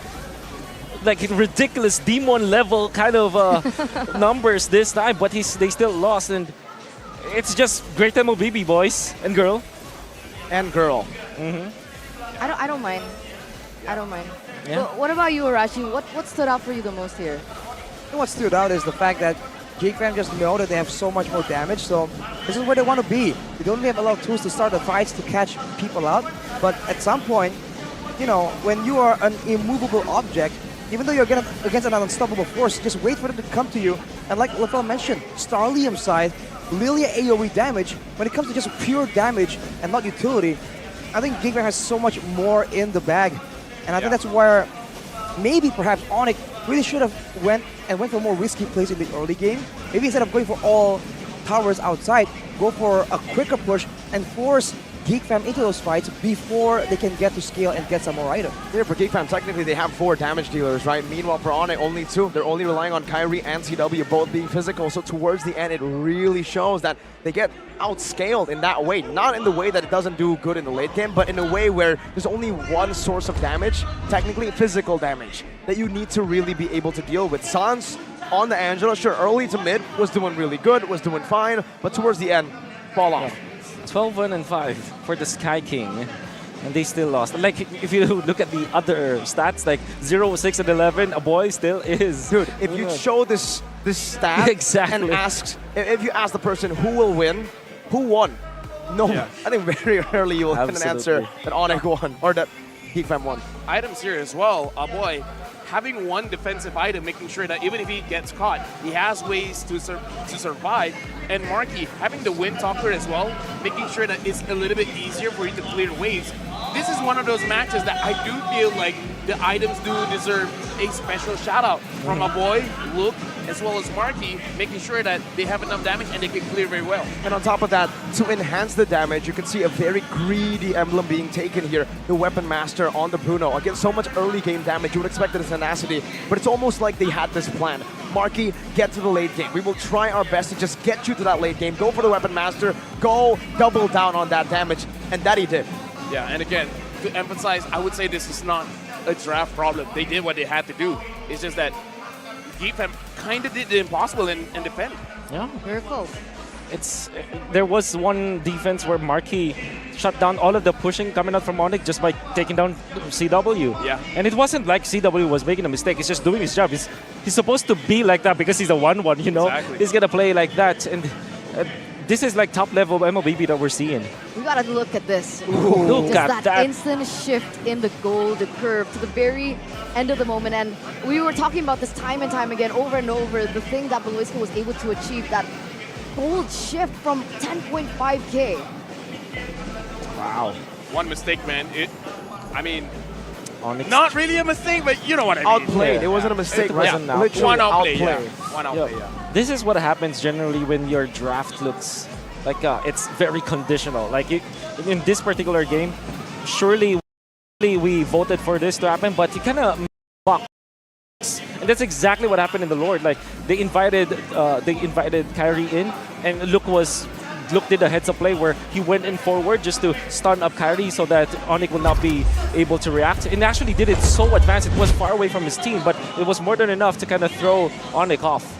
ridiculous demon level kind of numbers this time, but they still lost, and it's just great MLBB, boys and girl. And girl. I don't mind. I don't mind. Yeah. Well, what about you, Arashi? What stood out for you the most here? And what stood out is the fact that Geek Fam just know that they have so much more damage, so this is where they want to be. They don't really have a lot of tools to start the fights to catch people out, but at some point, you know, when you are an immovable object, even though you're against an unstoppable force, just wait for them to come to you. And like Lafel mentioned, Starlium side, Lilia AoE damage, when it comes to just pure damage and not utility, I think Geek Fam has so much more in the bag. And I think that's where maybe perhaps Onyx really should have went for more risky plays in the early game. Maybe instead of going for all towers outside, go for a quicker push and force Geek Fam into those fights before they can get to scale and get some more items. Yeah, for Geek Fam, technically they have 4 damage dealers, right? Meanwhile, for Onyx, only 2. They're only relying on Kyrie and CW both being physical. So towards the end, it really shows that they get outscaled in that way. Not in the way that it doesn't do good in the late game, but in a way where there's only one source of damage, technically physical damage, that you need to really be able to deal with. Sans on the Angela, sure, early to mid was doing really good, was doing fine, but towards the end, fall off. 12-1-5 for the Sky King, and they still lost. Like, if you look at the other stats, like 0-6-11, a boy still is. Dude, if you show this stat Exactly. and if you ask the person who will win, who won? No, Yeah. I think very rarely you will get an answer Absolutely. that Onyx won or that Geek Fam won. Items here as well. Boy, having one defensive item, making sure that even if he gets caught, he has ways to survive. And Marky, having the Wind Talker as well, making sure that it's a little bit easier for you to clear waves. This is one of those matches that I do feel like the items do deserve a special shout out from a boy, Luke, as well as Marky, making sure that they have enough damage and they can clear very well. And on top of that, to enhance the damage, you can see a very greedy emblem being taken here. The Weapon Master on the Bruno. Again, so much early game damage, you would expect it as tenacity, but it's almost like they had this plan. Marky, get to the late game. We will try our best to just get you to that late game. Go for the Weapon Master, go double down on that damage, and that he did. Yeah, and again, to emphasize, I would say this is not a draft problem. They did what they had to do. It's just that Geek Fam kind of did the impossible and defend. Yeah. Miracle. There was one defense where Marky shut down all of the pushing coming out from Onyx just by taking down CW. Yeah. And it wasn't like CW was making a mistake. He's just doing his job. He's supposed to be like that because he's a 1-1, you know? Exactly. He's going to play like that. And this is like top level MLBB that we're seeing. We gotta look at this. Look Just at that that. instant shift in the goal, the curve to the very end of the moment. And we were talking about this time and time again, over and over. The thing that Beloiska was able to achieve, that gold shift from 10.5K. Wow. One mistake, man. Onyx. Not really a mistake, but you know what I mean. Outplayed. Yeah. It wasn't a mistake. It wasn't right? out- Literally One outplay, yeah. outplayed. One outplay, yeah. This is what happens generally when your draft looks like it's very conditional. Like in this particular game, surely we voted for this to happen, but he kind of and that's exactly what happened in the Lord. Like they invited Kyrie in, and Luke did a heads-up play where he went in forward just to stun up Kyrie so that Onyx will not be able to react. And actually did it so advanced, it was far away from his team, but it was more than enough to kind of throw Onyx off.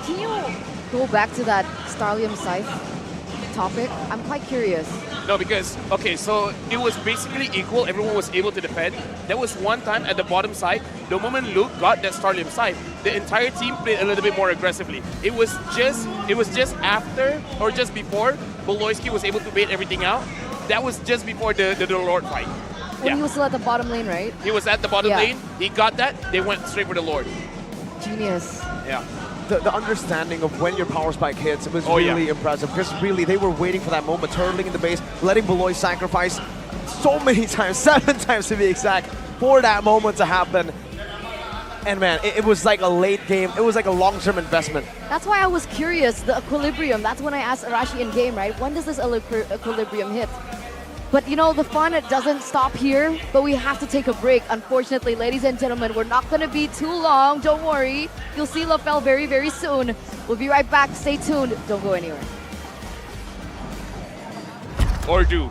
Can you go back to that Starlium Scythe topic? I'm quite curious. No, because, okay, so it was basically equal. Everyone was able to defend. There was one time at the bottom side, the moment Luke got that Starlium side, the entire team played a little bit more aggressively. It was just after or just before Beloiski was able to bait everything out. That was just before the Lord fight. When he was still at the bottom lane, right? He was at the bottom Yeah. lane. He got that. They went straight for the Lord. Genius. Yeah. The understanding of when your power spike hits was Oh, yeah. really impressive, because really they were waiting for that moment, turtling in the base, letting Beloy sacrifice so many times, 7 times to be exact, for that moment to happen. And man, it was like a late game, it was like a long-term investment. That's why I was curious, the equilibrium. That's when I asked Arashi in game, right? When does this equilibrium hit? But you know, the fun, it doesn't stop here, but we have to take a break. Unfortunately, ladies and gentlemen, we're not going to be too long. Don't worry. You'll see LaFell very, very soon. We'll be right back. Stay tuned. Don't go anywhere. Or do.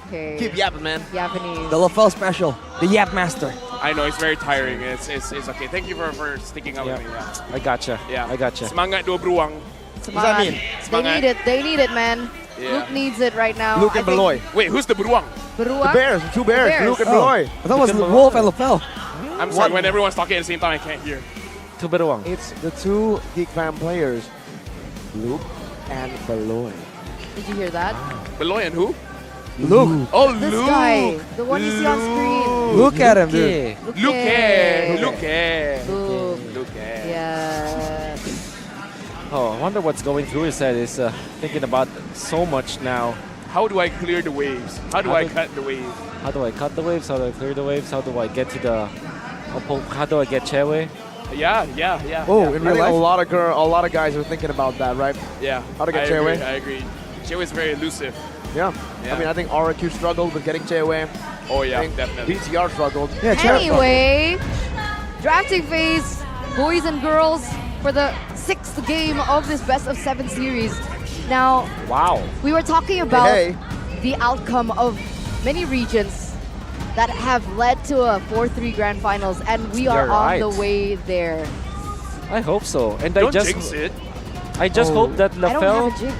Okay. Keep yapping, man. Japanese. The LaFell special, the Yap Master. I know it's very tiring. It's okay. Thank you for sticking up with me. Yeah. I gotcha. Yeah. I gotcha. Semangat do bruang. Come does that on. mean? They need it. They need it, man. Yeah. Luke needs it right now. Luke and I think Beloy. Wait, who's the bruang? Beruang? The Bears, the two Bears, Bears. Luke and Oh, Beloy. I thought it was Wolf and LaFell. I'm sorry. When everyone's talking at the same time, I can't hear. Tuberuang. It's the two Geek Fam players, Luke and Beloy. Did you hear that? Beloy and who? Luke. Oh, This Luke. guy, the one you see on screen. Look at him, dude. Yeah. Luke. Luke. Luke. Luke. Luke. Yeah. Oh, I wonder what's going through his head. Is thinking about so much now. How do I clear the waves? How do I cut the wave? How do I cut the waves? How do I clear the waves? How do I get to the? How do I get Chewe? Yeah. Oh, yeah. in I real think life? a lot of guys are thinking about that, right? Yeah. How to get I Chewe? agree, I agree. Chewe is very elusive. Yeah. Yeah. I mean, I think RQ struggled with getting Chewe. Oh yeah, I think definitely. BTR struggled. Yeah, Cherry. Anyway, drafting phase, boys and girls, for the 6th game of this best of 7 series. Now, Wow. we were talking about Hey. the outcome of many regions that have led to a 4-3 grand finals, and we are You're on right. the way there. I hope so. And Don't jinx it. I just hope that I don't have a jinx.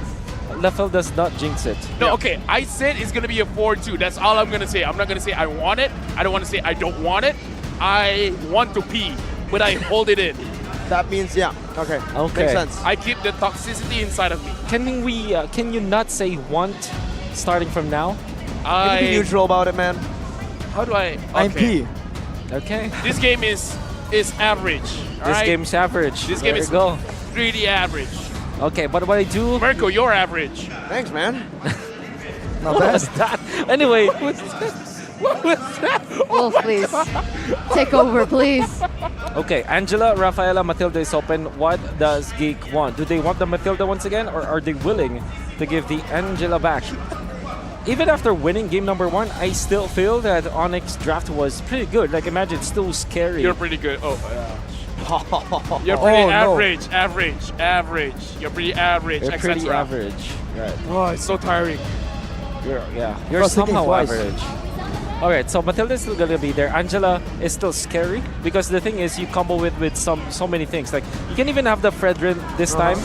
LaFell does not jinx it. No, okay. I said it's gonna be a 4-2. That's all I'm gonna say. I'm not gonna say I want it. I don't want to say I don't want it. I want to pee, but I hold it in. That means, yeah. Okay. Okay. Makes sense. I keep the toxicity inside of me. Can we? Can you not say want starting from now? Can you be neutral about it, man? How do I? I'm Okay. P. Okay. This game is average. This alright? game's average. This There game you is go. really average. Okay, but what I do? Mirko, you're average. Thanks, man. Not What bad. was that? Anyway, What was that? Wolf, please. Take over, please. okay. Angela, Rafaela, Matilda is open. What does Geek want? Do they want the Matilda once again, or are they willing to give the Angela back? Even after winning game number 1, I still feel that Onyx draft was pretty good. Like, imagine, still scary. You're pretty good. Oh, you're pretty Oh, no. average. You're pretty average, You're pretty etc. average. Right. Oh, it's so tiring. You're was thinking somehow twice. average. All right, so Matilda is still gonna be there. Angela is still scary because the thing is, you combo with so many things. Like you can even have the Fredrin this time,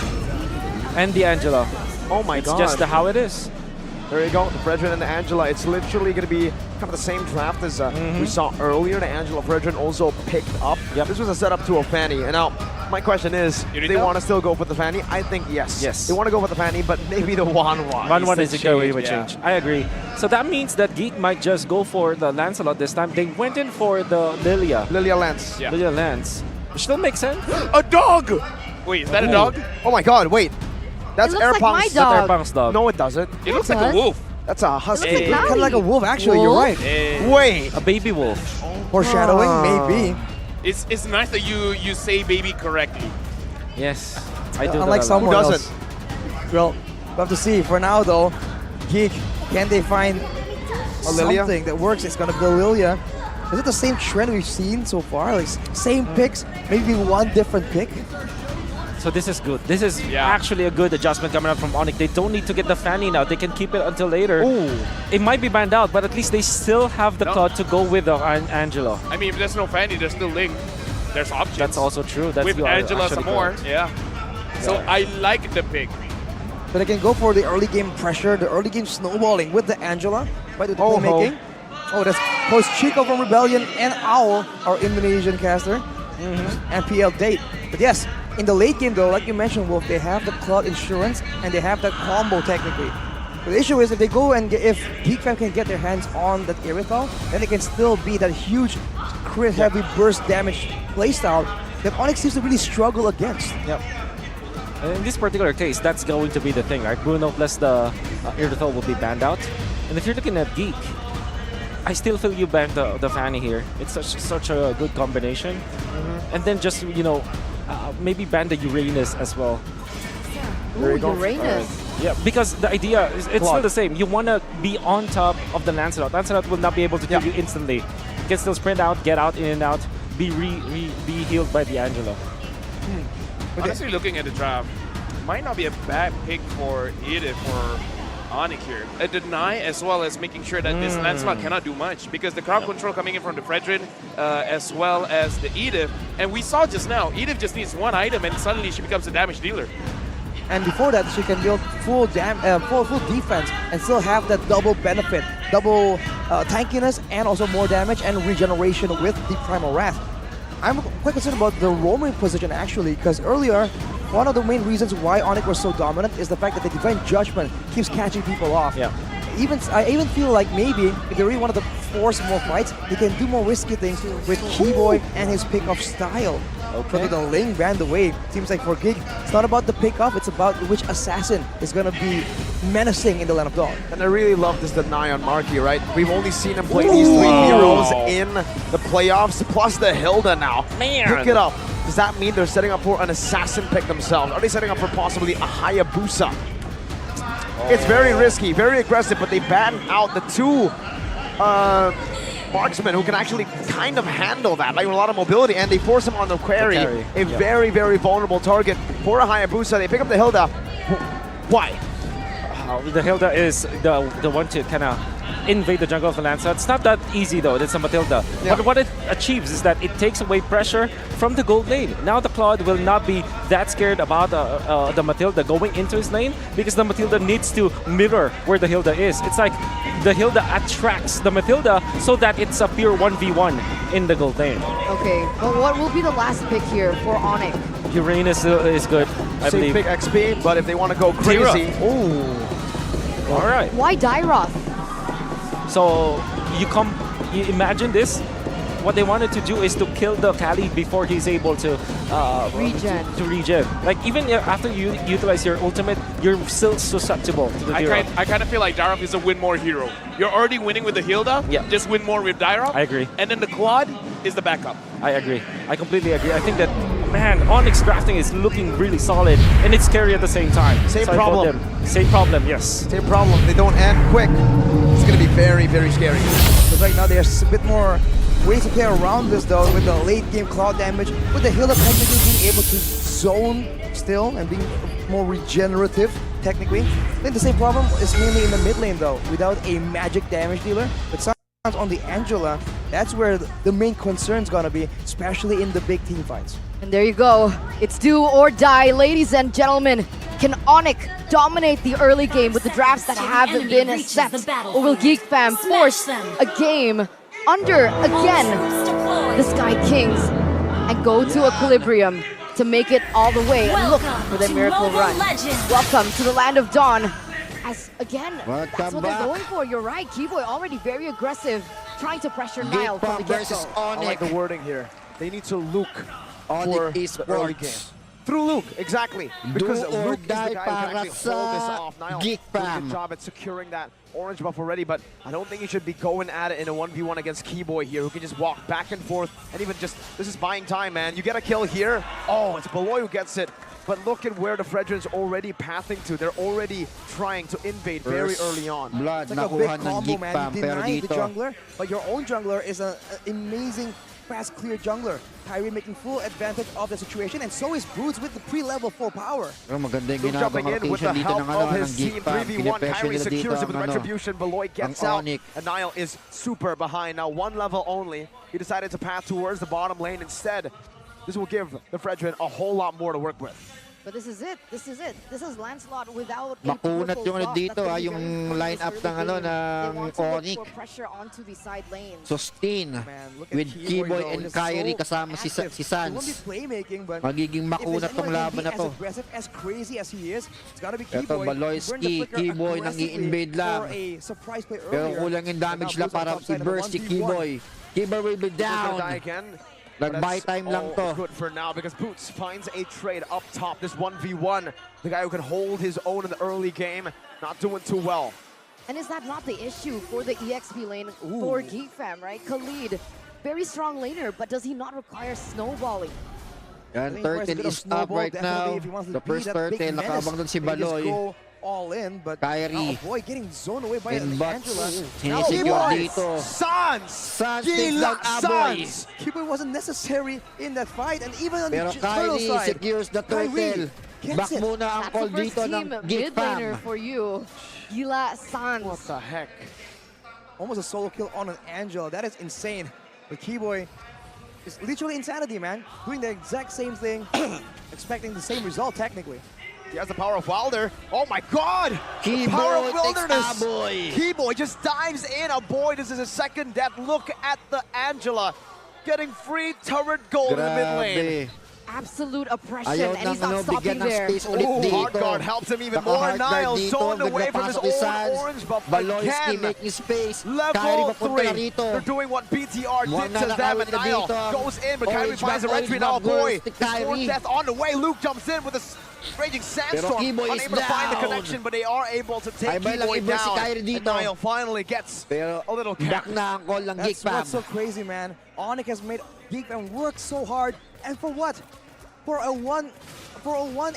and the Angela. Oh my It's god. just how it is. There you go, the Fredrin and the Angela. It's literally going to be kind of the same draft as we saw earlier. The Angela Fredrin also picked up. Yep. This was a setup to a Fanny. And now, my question is, You do need they that? want to still go for the Fanny? I think yes. Yes. They want to go for the Fanny, but maybe the 1-1. 1-1 is a good way to yeah. change. I agree. So that means that Geek might just go for the Lancelot this time. They went in for the Lilia. Lilia Lance. Yeah. Lilia Lance. Which still makes sense. A dog! Wait, is that a dog? Oh my god, wait. That's It looks like my Airpunk's. dog. Airpunk's dog. No, it doesn't. It looks like a does. wolf. That's a husky. It looks like Kind of like a wolf, actually. You're Wolf? right. Eh, Wait. A baby wolf. Foreshadowing, maybe. It's nice that you say baby correctly. Yes. I do. Unlike that a lot. someone Who else. doesn't? Well, we'll have to see. For now, though, Geek, can they find Lilia? something that works? It's going to be Lilia. Is it the same trend we've seen so far? Like same picks, maybe one different pick? So this is good. This is Yeah. actually a good adjustment coming out from Onyx. They don't need to get the Fanny now. They can keep it until later. Ooh. It might be banned out, but at least they still have the No. clout to go with Angela. I mean, if there's no Fanny, there's still Ling. There's options. That's also true. That's with you are Angela actually some more. correct. Yeah. So I like the pick. But they can go for the early game pressure, the early game snowballing with the Angela by the Oh, playmaking. Oh, that's Coach Chico from Rebellion and Owl, our Indonesian caster, MPL date. But yes, in the late game though, like you mentioned, Wolf, they have the Cloud Insurance and they have that combo technically. But the issue is if they go and if Geek Fam can get their hands on that Irithal, then they can still be that huge crit heavy burst damage playstyle that Onyx seems to really struggle against. Yep. And in this particular case, that's going to be the thing, right? Bruno plus the Irithol will be banned out. And if you're looking at Geek, I still feel you ban the Fanny here. It's such a good combination. And then just, maybe ban the Uranus as well. Ooh, Uranus. Yeah, because the idea is it's still the same. You want to be on top of the Lancelot. Lancelot will not be able to kill you instantly. You can still sprint out, get out, in and out, be healed by the Angela. Honestly, looking at the draft, might not be a bad pick for Edith or Onyx here. A deny as well as making sure that this Lancelot cannot do much because the crowd control coming in from the Fredrin as well as the Edith. And we saw just now, Edith just needs one item and suddenly she becomes a damage dealer. And before that, she can build full defense and still have that double benefit, double tankiness, and also more damage and regeneration with the Primal Wrath. I'm quite concerned about the roaming position actually, because earlier, one of the main reasons why Onyx was so dominant is the fact that the Divine Judgment keeps catching people off. Yeah. I even feel like maybe if they really wanted to force more fights, they can do more risky things with Keyboy and his pick-off style. Okay. But the Ling ran away. Seems like for Gig, it's not about the pick-off, it's about which assassin is going to be menacing in the Land of Dawn. And I really love this deny on Marky, right? We've only seen him play these 3 heroes in the playoffs, plus the Hilda now. Man. Pick it up. Does that mean they're setting up for an assassin pick themselves? Are they setting up for possibly a Hayabusa? It's very risky, very aggressive, but they ban out the 2 marksmen who can actually kind of handle that, like with a lot of mobility, and they force him on the carry. A very, very vulnerable target for a Hayabusa. They pick up the Hilda. Why? The Hilda is the one to kind of invade the jungle of the Lancelot. It's not that easy though, it's a Matilda. Yeah. But what it achieves is that it takes away pressure from the gold lane. Now the Claude will not be that scared about the Matilda going into his lane because the Matilda needs to mirror where the Hilda is. It's like the Hilda attracts the Matilda so that it's a pure 1v1 in the gold lane. Okay, but what will be the last pick here for Onyx? Uranus is good, I Safe believe. pick XP, but if they want to go crazy, All right. Why Dairoth? So you imagine this. What they wanted to do is to kill the Kali before he's able to Regen. To regen. Like even after you utilize your ultimate, you're still susceptible to the Dairoth. I kind of feel like Dairoth is a win more hero. You're already winning with the Hilda. Yeah. Just win more with Dairoth. I agree. And then the Claude is the backup. I agree. I completely agree. I think that, man, Onyx drafting is looking really solid and it's scary at the same time. Same So I vote problem. them. Same problem, yes. same problem. They don't end quick. It's going to be very, very scary. Because right now there's a bit more ways to play around this though, with the late game cloud damage, with the Hilda technically being able to zone still and being more regenerative technically. I think the same problem is mainly in the mid lane though, without a magic damage dealer. But sometimes on the Angela, that's where the main concern's gonna be, especially in the big team fights. And there you go. It's do or die, ladies and gentlemen. Can Onyx dominate the early game with the drafts that have been set? Or will Geek Fam force a game under, again, the Sky Kings and go to Equilibrium to make it all the way and look for their miracle run? Welcome to the Land of Dawn. As, again, that's what they're going for. You're right. Keyboy already very aggressive, trying to pressure Nile from the get-go. I like the wording here. They need to Luke for the early game. Esports. Through Luke, exactly. Because Do or Luke is the die guy who can para actually hold this sa off. Niall Geek doing a Fam. good job at securing that orange buff already, but I don't think he should be going at it in a 1v1 against Keyboy here, who can just walk back and forth and even just, this is buying time, man. You get a kill here. Oh, it's Beloy who gets it. But look at where the Fredrin's already pathing to. They're already trying to invade very early on. Blood, It's like a big nakuha ng combo, Geek man. Fam. You Pero deny the dito, jungler, but your own jungler is an amazing, fast, clear jungler. Kyrie making full advantage of the situation, and so is Broods with the pre-level 4 power. pero maganda yung Luke jumping ginagawang in with rotation the dito help ng, ano, of ng his Geek team. Fam. 3v1, Pinipressure Kyrie nila dito secures it with ang, ano, Retribution. Beloy gets ang out, Onyx. and Niall is super behind. Now 1 level only. He decided to path towards the bottom lane instead. This will give the Fredrin a whole lot more to work with. But this is it. This is it. This is Lancelot without a Makunat purple yung ano buff. dito, That's gonna be yung very important line-up this ng, early ano, game. They ng want to look Onyx. for pressure onto the side lanes. Sustain Man, look at with Keyboy though. and He's Kyrie so kasama si active. si He won't be Sans. playmaking, but Magiging if makunat there's tong anyone laban who na can be to. as aggressive, as crazy as he is, it's gotta be Eto, Keyboy. Baloyski, Keyboy nang-i-invade lang. For a surprise play Pero earlier. kulang yung damage lang But now para Broods on top side of a i-burst si 1v1. Keyboy. Keyboy will be He's gonna die down. again. Nag-buy time lang to. Good for now because Boots finds a trade up top. This 1v1. The guy who can hold his own in the early game, not doing too well. And is that not the issue for the EXP lane for Geek Fam, right? Khalid, very strong laner, but does he not require snowballing? I Yan, think for a bit 13 of is up snowball, right definitely, now. if he wants to The be first that big 13, menace, nakabang dun si he can just Baloy. go all in, but Kyrie. now, boy, getting zoned away by In bots. Angela. Sinisecure dito. Sans! Sans takes down Aboy. Keyboy wasn't necessary in that fight, and even on Pero the turtle Kyrie side, secures the Kyrie turtle. gets Back it. muna ang That's call the first dito ng team Geek mid laner Fam. for you. Gila Sans. What the heck? Almost a solo kill on an Angel. That is insane. But Keyboy is literally insanity, man. Doing the exact same thing, expecting the same result technically. He has the power of Wilder. Oh my god! The Keyboy power of takes wilderness. Aboy. Keyboy just dives in. Aboy, this is his second death. Look at the Angela. Getting free turret gold in the mid lane. Grabe. Absolute oppression, Ayaw and nang he's not stopping bigyan ng there. space ulit Ooh, dito. Hardguard helps him even more. Naka-hardguard Niall dito, zoned away from his nagpapasok ni own Sans. orange buff Baloyski again. making space. Kyrie Level papunta na 3. rito. They're doing what BTR Mukhang did to them, and nanakawin na Niall dito. goes in, but Kyrie Orange finds the buff, red tree. orange Now buff Boy, goes to his fourth Kyrie. death on the way. Luke jumps in with a raging sandstorm. Keyboy is Unable to find the down. connection, but they are able to take Ay, may lang Keyboy iba si down. Kyrie And dito. Niall finally gets Pero a little back cap. na ang call ng Geek That's Fam. what's so crazy, man. Onyx has made Geek Fam work so hard, and for what? For a 1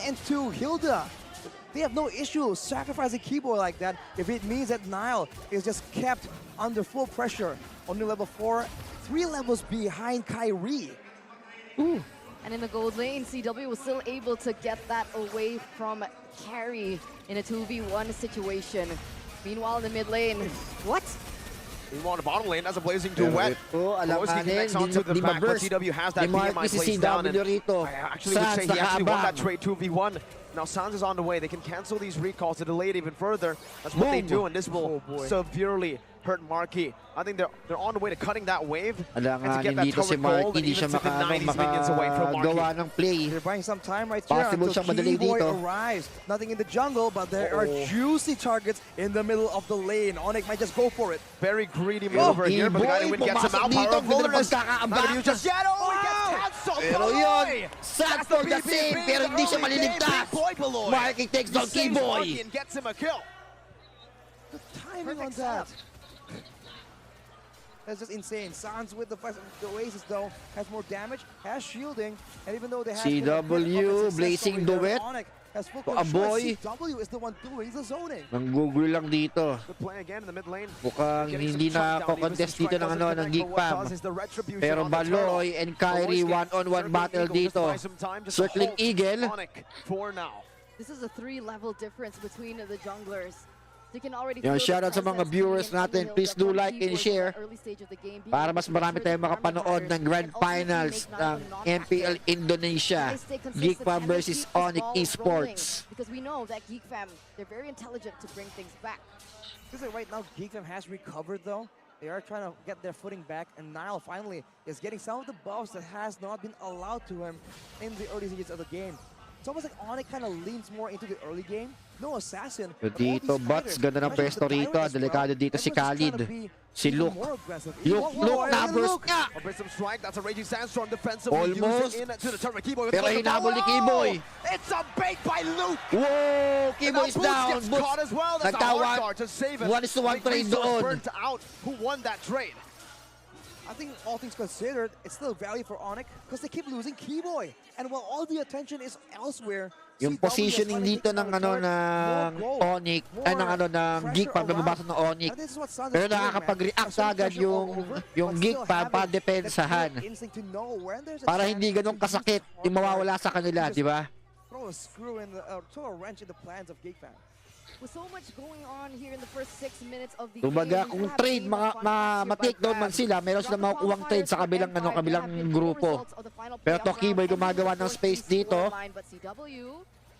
and 2 Hilda. They have no issue sacrificing Keyboy like that if it means that Niall is just kept under full pressure. Only level 4, 3 levels behind Kyrie. Ooh. And in the gold lane, CW was still able to get that away from Carry in a 2v1 situation. Meanwhile, in the mid lane, what? Meanwhile, on the bottom lane, that's a blazing Pero duet. ito, Baloyski alanganin, connects onto the di back, but ma-burst. CW has Ni that Marky BMI si placed down. CW rito. I actually would say Sans he actually won that nakaabang. trade 2v1. Now Sans is on the way. They can cancel these recalls to delay it even further. That's what they Boom. do, and this will Oh, boy. severely hurt Marky. I think they're on the way to cutting that wave and to Alanganin get that dito si turret gold Marky, and di even siya to deny these minions away from makagawa Marky. ng play. They're buying some time right here Possible until siyang madali Keyboy dito. arrives. Nothing in the jungle, but there are Uh-oh. juicy targets in the middle of the lane. Onyx might just go for it. Very greedy maneuver here, but the guy to win gets him pumasok out. dito, Power of wilderness. pagkakaabang. Not gonna use just yet. Oh, he gets cancelled. Pero Baloy! yun, sad That's for the BBB, save, pero hindi siya early game. maliligtas. Big boy Baloy. Marky takes down He saves Marky Keyboy. and gets him a kill. The timing on Perfect that. That's just insane. Sans with the Oasis though has more damage, has shielding, and even though they have CW, blazing duet. Onyx has full To control. Aboy. CW is the one doing the zoning. Nanggugulo lang dito. Good play again in the mid lane. Mukhang Getting hindi some na shutdown, even ko-contest some dito strike ng doesn't ng connect, Geek but what Fam. does is the retribution Pero on the turtle. Baloy and Kyrie Baloyski, one-on-one circling battle Eagle, just dito. buy some time, just to Circling hold Eagle. Onyx for now. This is a 3-level difference between the junglers. You can already Yan, feel the shoutout sa mga presence viewers coming in from natin. the Please Hilda do from like and Keyboy share in the early stage of the game, being para able mas to marami ensure tayong the makapanood farming ng players Grand and also Finals make ng Niall non-active. MPL Indonesia. Can they stay consistent? Geek Fam Can they versus keep this Onyx ball Esports. rolling? Because we know that Geek Fam, they're very intelligent to bring things back. Feels like right now Geek Fam has recovered though. They are trying to get their footing back, and Niall finally is getting some of the buffs that has not been allowed to him in the early stages of the game. It's almost like Onyx kind of leans more into the early game. No assassin. So but all these dito, Bots, fighters, ganda ng especially pwesto the rito. Tyrant as well, Delikado dito si everyone's just trying Khalid. to be Si even Luke. more aggressive. Luke, na-burst niya. A Prism strike, that's a raging sandstorm defensively. Almost. Use it into the turret. Keyboy with Pero the hinabol ni Oh! Keyboy. It's a bait by Luke. Whoa! Keyboy is And now down. Boots gets caught as well. That's a Nagtawag. hard guard to save it. 1-1 Big trade resource doon. burnt out. Who won that trade? I think all things considered, it's still value for Onyx because they keep losing Keyboy. And while all the attention is elsewhere, Yung CW positioning finally dito takes ng another ano turret, ng more gold, Onyx ay ng ano ng pressure Geek Fam around. nababasa ng Onyx. And this is what Sans is Pero doing, man. nakakapag-react Assert agad pressure all yung over, yung but Geek still Fam having para that depensahan. clear instinct to know when there's a Para chance hindi to ganun use kasakit hard yung mawawala guard. sa kanila, Just di ba? Throw a screw in the, throw a wrench in the plans of Geek Fam. With so much going on here in the first 6 minutes of the Kumbaga, game, kung trade, ma-take down man sila, meron silang makukuhang trade sa kabilang kabilang grupo. Pero to Keyboy gumagawa ng space dito.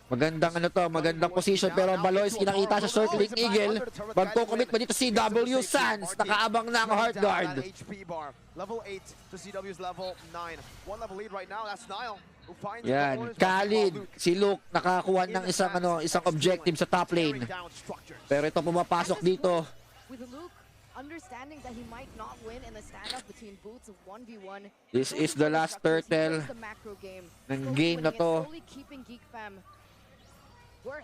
Magandang magandang position, pero Baloyski nakita sa circling Eagle. Magko-commit pa dito CW. Sans, nakaabang na ang hard guard. HP bar. Level 8 to CW's level 9. One level lead right now, that's Niall. Who finds Yan, the orange Khalid, buff. si Luke nakakuha ng isang objective sa top lane. Down structures. Pero ito pumapasok dito. With Luke understanding that he might not win in the standoff between Boots of 1v1. This is the last turtle ng game na to. Keeping Geek Fam worth.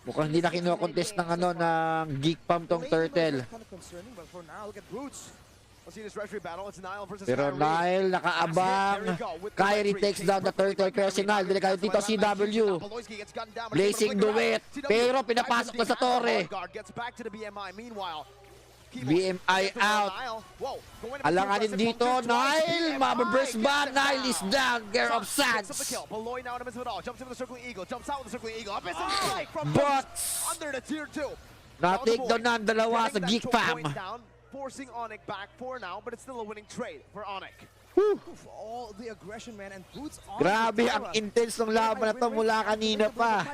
Mukhang hindi na kino-contest ng ng Geek Fam tong turtle. Kind of concerning, but for now, look at Boots. Let's see this referee battle. It's Niall versus Pero Kyrie. Nile nakaabang. Kyrie takes down the turtle. Pero si Nile, delikado dito CW. Baloyski gets gunned down, but Blazing able to flick it duet. out. CW Pero pinapasok na sa tries to torre. be hard guard, gets back to the BMI. Meanwhile, BMI out. Alanganin dito, Nile! Mababurst ba? Nile is down. Gear of Sands. But na-take down na ang dalawa sa Geek Fam. Forcing Onyx back for now, but it's still a winning trade for Onyx. All the aggression, man, and boots on. Grabe ang intense ng laban na to mula kanina pa.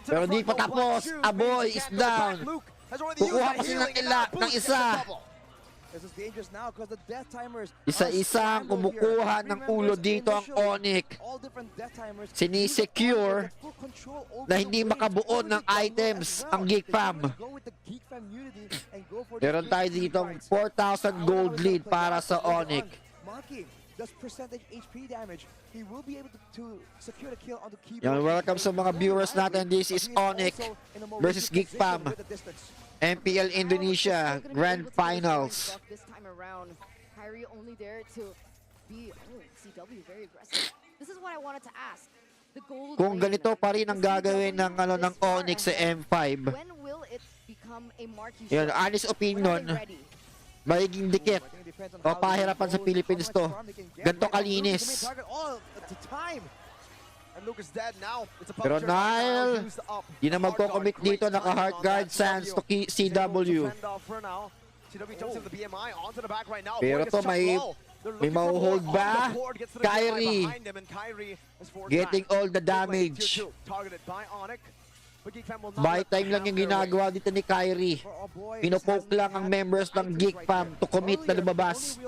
Pero di pa tapos. Aboy is down. Kukuha kasi ng isa. This is dangerous now because the death timers. Isa-isang kumukuha ng ulo dito ang Onyx. All different death timers. Sinisecure na hindi makabuo ng items ang Geek Fam. Meron tayo dito 4,000 gold lead para sa Onyx. Does percentage HP damage. He will be able to secure the kill on the keyboard. Yan, welcome sa mga viewers natin. This is Onyx versus Geek Fam. MPL Indonesia Grand Finals. This time around, Kyrie only there to be CW very aggressive. This is what I wanted to ask. The gold Kung ganito pa rin ang gagawin ng ng Onyx sa M5. When will it become a marquee Yan, shot? honest opinion, When are they ready? magiging dikit o pahirapan sa Philippines to. Ganto kalinis. Pero Nile, di na magko-commit dito, naka-heart guard Sands to CW. Pero to may mahuhold ba? Kyrie getting all the damage. Buy time lang yung ginagawa dito ni Kyrie. Pinopoke lang ang members ng Geek Fam to commit na lumabas.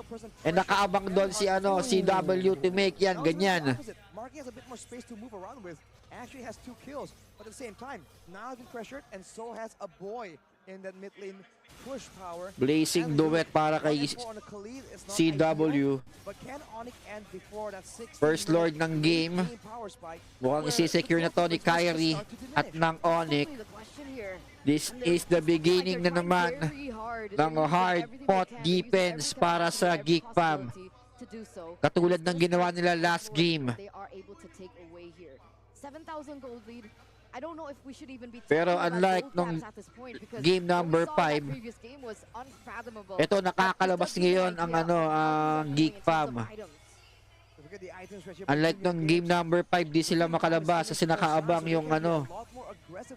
And nakaabang doon si CW to make yan, ganyan. Marky has a bit more space to move around with. Actually has 2 kills, but at the same time, now has been pressured, and so has a boy in that mid lane push power. Blazing duet para kay CW. But can Onyx end before that 16 First Lord ng game. power spike? Mukhang isi-secure na to ni Kyrie at ng Onyx. The question here, This is the beginning na naman ng hard-fought defense para sa Geek Fam. to do so. Katulad ng ginawa nila last game. They are able to take away here. 7,000 gold lead. I don't know if we should even be Pero talking about unlike gold nung caps at this point because game number what we saw in 5, that previous game was unfathomable. ito nakakalabas ngayon ang ang Geek Fam. Unlike nung game number 5, di sila makalabas kasi nakaabang yung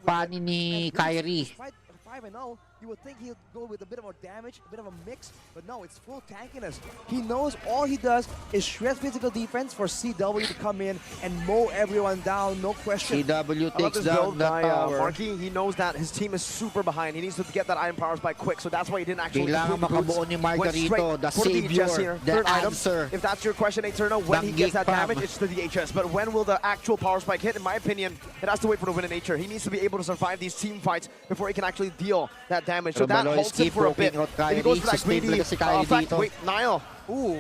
pani ni Kyrie. 5-0, you would think he'll go with a bit more damage, a bit of a mix, but no, it's full tankiness. He knows all he does is shred physical defense for CW to come in and mow everyone down, no question. CW takes down the tower. Marky, he knows that his team is super behind. He needs to get that iron power spike quick, so that's why he didn't actually Kailangan makabuo ni Margarito, the savior, the answer. If that's your question, Eternal, when he gets that Geek Fam. damage, it's to the HS. But when will the actual power spike hit? In my opinion, it has to wait for the win in nature. He needs to be able to survive these team fights before he can actually deal that damage. So that holds him for a bit. If he goes for that greedy, wait, Nile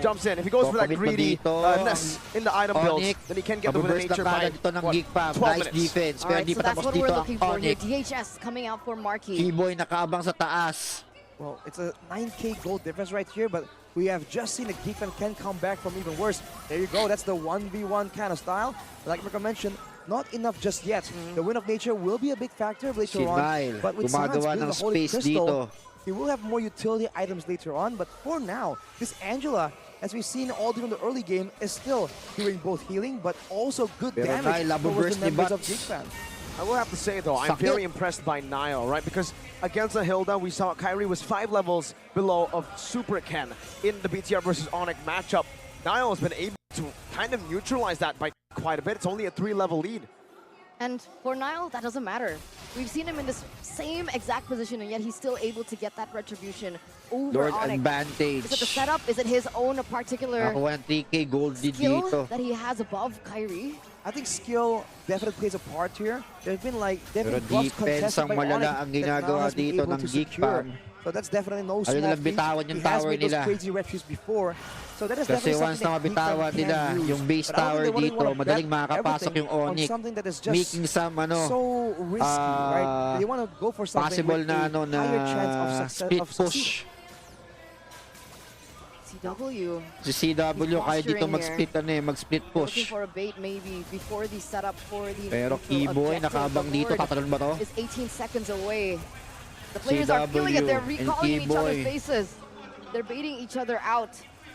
jumps in. If he goes for that greediness in the item builds, then he can get the win in nature by dito ng Geek Fam. 12 Nice minutes. defense. Pero Alright, di so pa that's tapos what dito we're ang looking for here. Onyx. DHS coming out for Marky. Keyboy nakaabang sa taas. Well, it's a 9k gold difference right here, but we have just seen a Geek Fan can come back from even worse. There you go, that's the 1v1 kind of style. Like Mirka mentioned, not enough just yet. The win of nature will be a big factor later Si on. Nile, But with Sans gumagawa building ng the Holy space Crystal, dito. he will have more utility items later on. But for now, this Angela, as we've seen all during the early game, is still doing both healing but also good Pero damage Nile, towards the burst ni members of Bats. Geek Fan. I will have to say though, I'm Sakit. very impressed by Nile, right? Because against the Hilda, we saw Kyrie was 5 levels below of Super Ken in the BTR versus Onyx matchup. Nile has been able to kind of neutralize that by quite a bit. It's only a 3-level lead. And for Nile, that doesn't matter. We've seen him in this same exact position, and yet he's still able to get that retribution over Lord Onyx. advantage. Is it the setup? Is it his own particular Nakakuha ng 3k gold lead skill dito. that he has above Kyrie? I think skill definitely plays a part here. There's been like Pero definitely buffs defense contested ang by malala Onyx ang that ginagawa now has been dito able ng to Geek secure. Fam. So that's definitely no Ayaw small nilang feat. bitawan yung He has tower made those nila. crazy refuse before. So that is Kasi definitely once something na that Geek Fam mabitawan can nila use. yung base But I don't tower think they dito, wanna madaling bet makakapasok everything yung on Onyx. something that is just Making some so risky, right? They want to go for something possible with na a higher chance of success. split Of push. CW Si CW kaya dito mag-split mag-split looking push. for a bait maybe before the setup for the Pero neutral Keyboy objective. nakabang The dito, Lord tatalon ba to? is 18 seconds away. The players are feeling it. They're CW and recalling each other's Keyboy. faces. They're baiting each other out.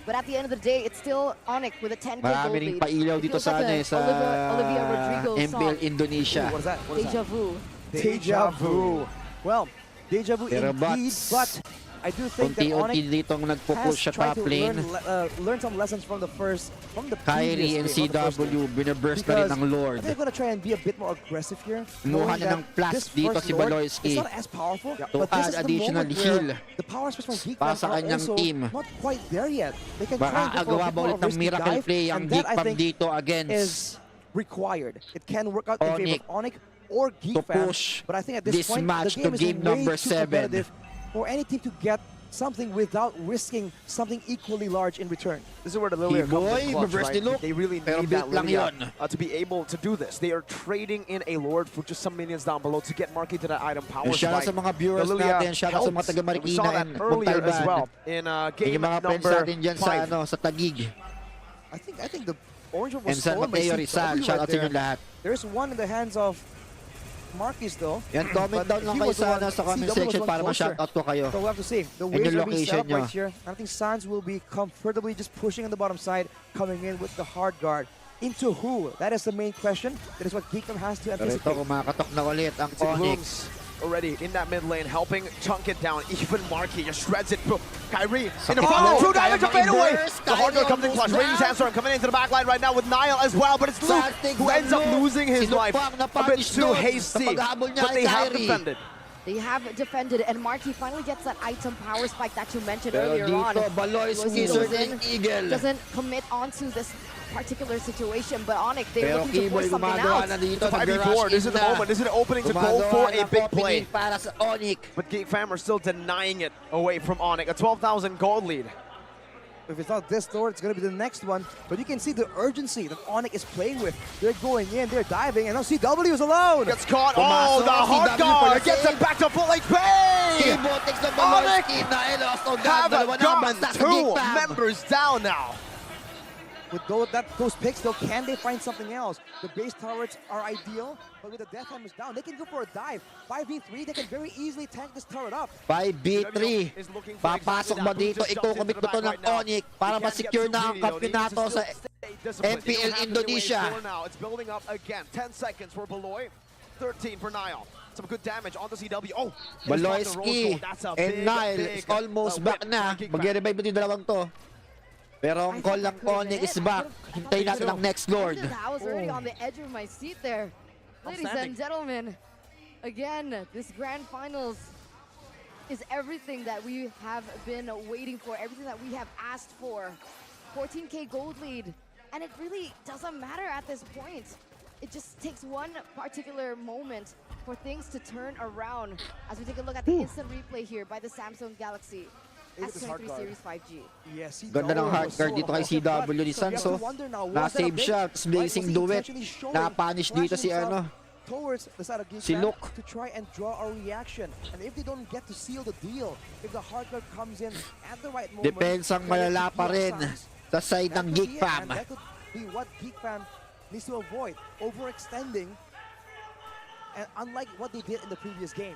But at the end of the day, it's still Onyx with a 10K gold Marami ring lead. pailaw It dito feels sa, like sa Olivia Rodrigo MPL song. Indonesia. What is that? What is Deja that? vu. Deja vu. Well, deja vu Pero indeed, but I do think that unti-unti Onyx ditong nagpo-push sa has tried top to lane. learn some lessons from the Kyrie and previous game, not the first CW, game. binaburst na rin Because ng Lord. They're gonna try and be a bit more aggressive here. Kumuha knowing na that ng plus this dito first si Lord Baloyski. is not as powerful, To but this add is the additional moment heal where the power space from Geek para Fam sa are kanyang also team. not quite there yet. They can Baka try and go for a agawa bit ba more ulit of ng risky miracle dive, play ang and Geek that I Fam think dito against is required. It can work out in favor Onyx of Onyx or Geek to Fam, push but I think at this this point match the to game is game way number too 7. competitive for any team to get something without risking something equally large in return. This is where the Lilia comes Keyboy, in clutch, reverse right? nilook. They really Pero need built that lang Lilia yun. to be able to do this. They are trading in a Lord for just some minions down below to get Marky to that item power And shout out spike. sa mga viewers The Lilia natin, shout out sa mga helped. taga We Marikina saw that and earlier as Montalban. well in game Yung mga friends number natin dyan sa, 5. sa Tagig. I think the orange one was And San stolen by Mateo CW Rizal, shout out right sa inyo there. lahat. There's one in the hands of Marquis though. Yan, comment But down lang he kayo was the sa, one- sa comment CW was section one para closer. ma-shoutout ko kayo. So we'll have to see. The And waves yung are being set location up nyo. right here. I think Sans will be comfortably just pushing on the bottom side, coming in with the hard guard. Into who? That is the main question. That is what Geekdom has to Pero ito, anticipate. kumakatok na ulit ang It's in Onyx. Blooms already in that mid lane, helping chunk it down. Even Marky just shreds it. Kyrie in the front, two damage to fade away. The hard comes in clutch. Raging Sandstorm coming into the back line right now with Niall as well, but it's Luke who ends up losing his life. A bit too hasty, but they have defended. They have defended, and Marky finally gets that item power spike that you mentioned Pero earlier on. dito, Baloyski, He goes Circling in, Eagle. doesn't commit onto this particular situation, but Onyx, they're Pero looking to Keyboy force something gumagawa out. na dito. It's a 5v4. This is the moment. This is the opening to go for a big play. Para sa Onyx. But Geek Fam are still denying it away from Onyx. A 12,000 gold lead. If it's not this Lord, it's going to be the next one. But you can see the urgency that Onyx is playing with. They're going in, they're diving, and now CW is alone. Gets caught. Pumasok, Oh, the hard CW guard pala gets save. him back to full HP. Keyboy takes the Baloyski. Naelos. O Have dalawa na gone basta sa two Geek Fam. members down now. With those picks, though, can they find something else? The base turrets are ideal, but with the death hammers down, they can go for a dive. 5v3, they can very easily tank this turret up. 5v3. Papasok ba dito? Ikukumit ba ito ng Onyx para ma-secure na ang kampiyonato sa MPL Indonesia? It's building up again. 10 seconds for Beloy, 13 for Niall. Some good damage on the CW. Oh, Baloyski and Nile is almost back na. Mag-revive mo yung dalawang to. Pero ang call ng Onyx is back. Hintayin natin ang next Lord. I was already on the edge of my seat there. Ladies Outstanding. and gentlemen, again, this grand finals is everything that we have been waiting for, everything that we have asked for. 14K gold lead, and it really doesn't matter at this point. It just takes one particular moment for things to turn around as we take a look at the instant replay here by the Samsung Galaxy Look at this hard S23 guard. Series 5G. Yes, Ganda ng hard card dito kay CW ni Sanso. Na-save siya, tapos blazing duet. Na-punish dito si ano, towards the side of Geek si Fam Luke. to try and draw a reaction. And if they don't get to seal the deal, if the hard guard comes in at the right moment, Depensang then it malala could pa be rin Sans. sa side That ng could Geek be it, Fam. and that could be what Geek Fam needs to avoid, overextending, and unlike what they did in the previous game.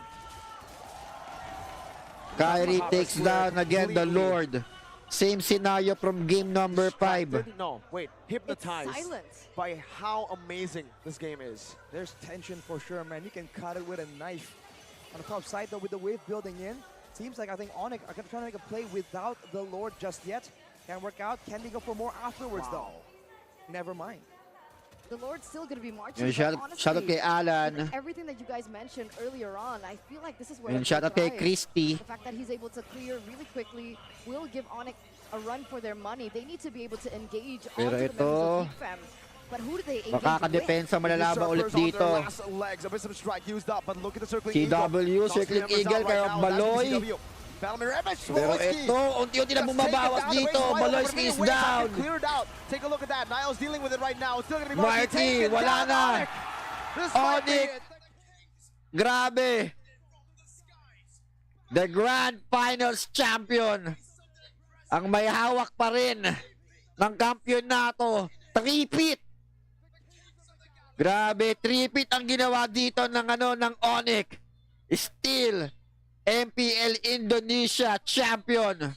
Kyrie takes down again the Lord. Same scenario from game number 5. No, wait. It's Hypnotized silent. by how amazing this game is. There's tension for sure, man. You can cut it with a knife. On the top side, though, with the wave building in, seems like I think Onyx are going to try to make a play without the Lord just yet. Can't work out. Can they go for more afterwards, though? Never mind. The Lord's still going to be marching. Yung but shout out honestly, kay Alan. with everything that you guys mentioned earlier on, I feel like this is where Yung the shout out kay thrive. Christy. The fact that he's able to clear really quickly will give Onyx a run for their money. They need to be able to engage Pero onto the ito, members of Geek Fam. But who do they engage with? Makakadepensa malalaban ulit Usurpers on dito. their last legs. A bit of strike used up, but look at the circling CW, eagle. circling Tossing eagle members out kay right now. Baloy. That's the CW. Battlemere, Pero ito, unti-unti na bumabawas dito. Baloyski is down. Cleared out. Take a look at that. Niall's dealing with it right now. It's still gonna be Marky, taken wala down. na. Onyx. This might be Onyx. it. Grabe. The Grand Finals champion. Ang may hawak pa rin ng kampyonato. Three-peat. Grabe, three-peat ang ginawa dito ng Onyx. Still, MPL Indonesia champion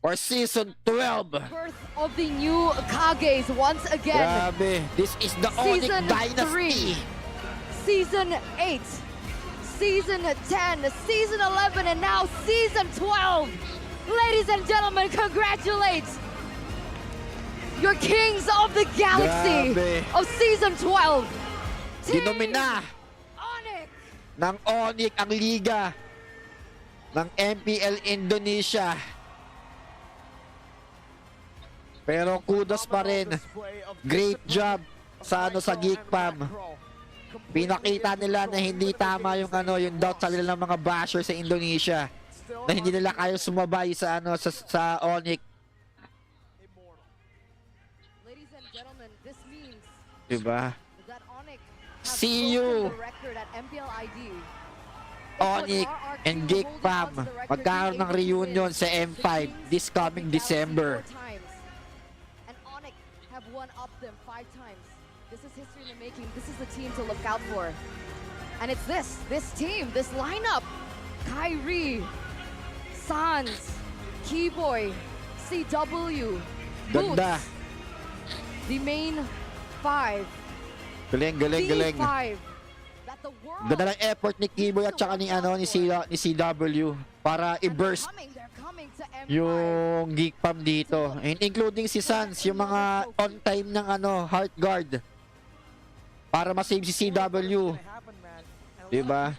for season 12. Birth of the new Kages once again. Grabe, this is the Onyx Season Dynasty. 3, Season 8, Season 10, Season 11, and now Season 12. Ladies and gentlemen, congratulate your kings of the galaxy Grabe. of Season 12. Team Ginomina Onyx. ng Onyx ang liga ng MPL Indonesia. Pero kudos pa rin. Great job sa Geek Fam. Pinakita nila na hindi tama yung yung doubt sa nila ng mga basher sa Indonesia. Na hindi nila kaya sumabay sa sa Onyx. Ladies and gentlemen, this means Diba? that Onyx has See you. broken the record at MPL-ID. Onyx and Geek Fam magkakaroon ng reunion sa M5 this coming December. And Onyx have one up them 5 times. This is history in the making. This is the team to look out for. And it's this team, this lineup. Kyrie, Sans, Keyboy, CW, Ganda. Boots, the main 5. Galing, galing, galing. D5 that the world Ganda ng effort ni Kiboy at saka ni CW para i-burst they're coming to M5. yung Geek Fam dito. And including si Sans, yung mga on time ng heart guard para ma-save si CW. Diba?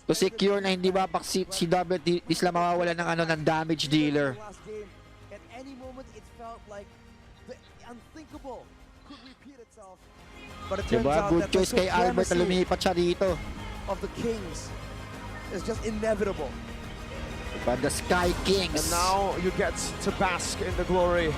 To secure na hindi ba si CW di sila mawawala ng ng damage dealer. At any moment, it felt like the unthinkable could repeat itself. But it turns Diba? out Good that the choice kay Albert na supremacy lumipat siya dito. of the Kings is just inevitable. Diba? The Sky Kings. And now you get to bask in the glory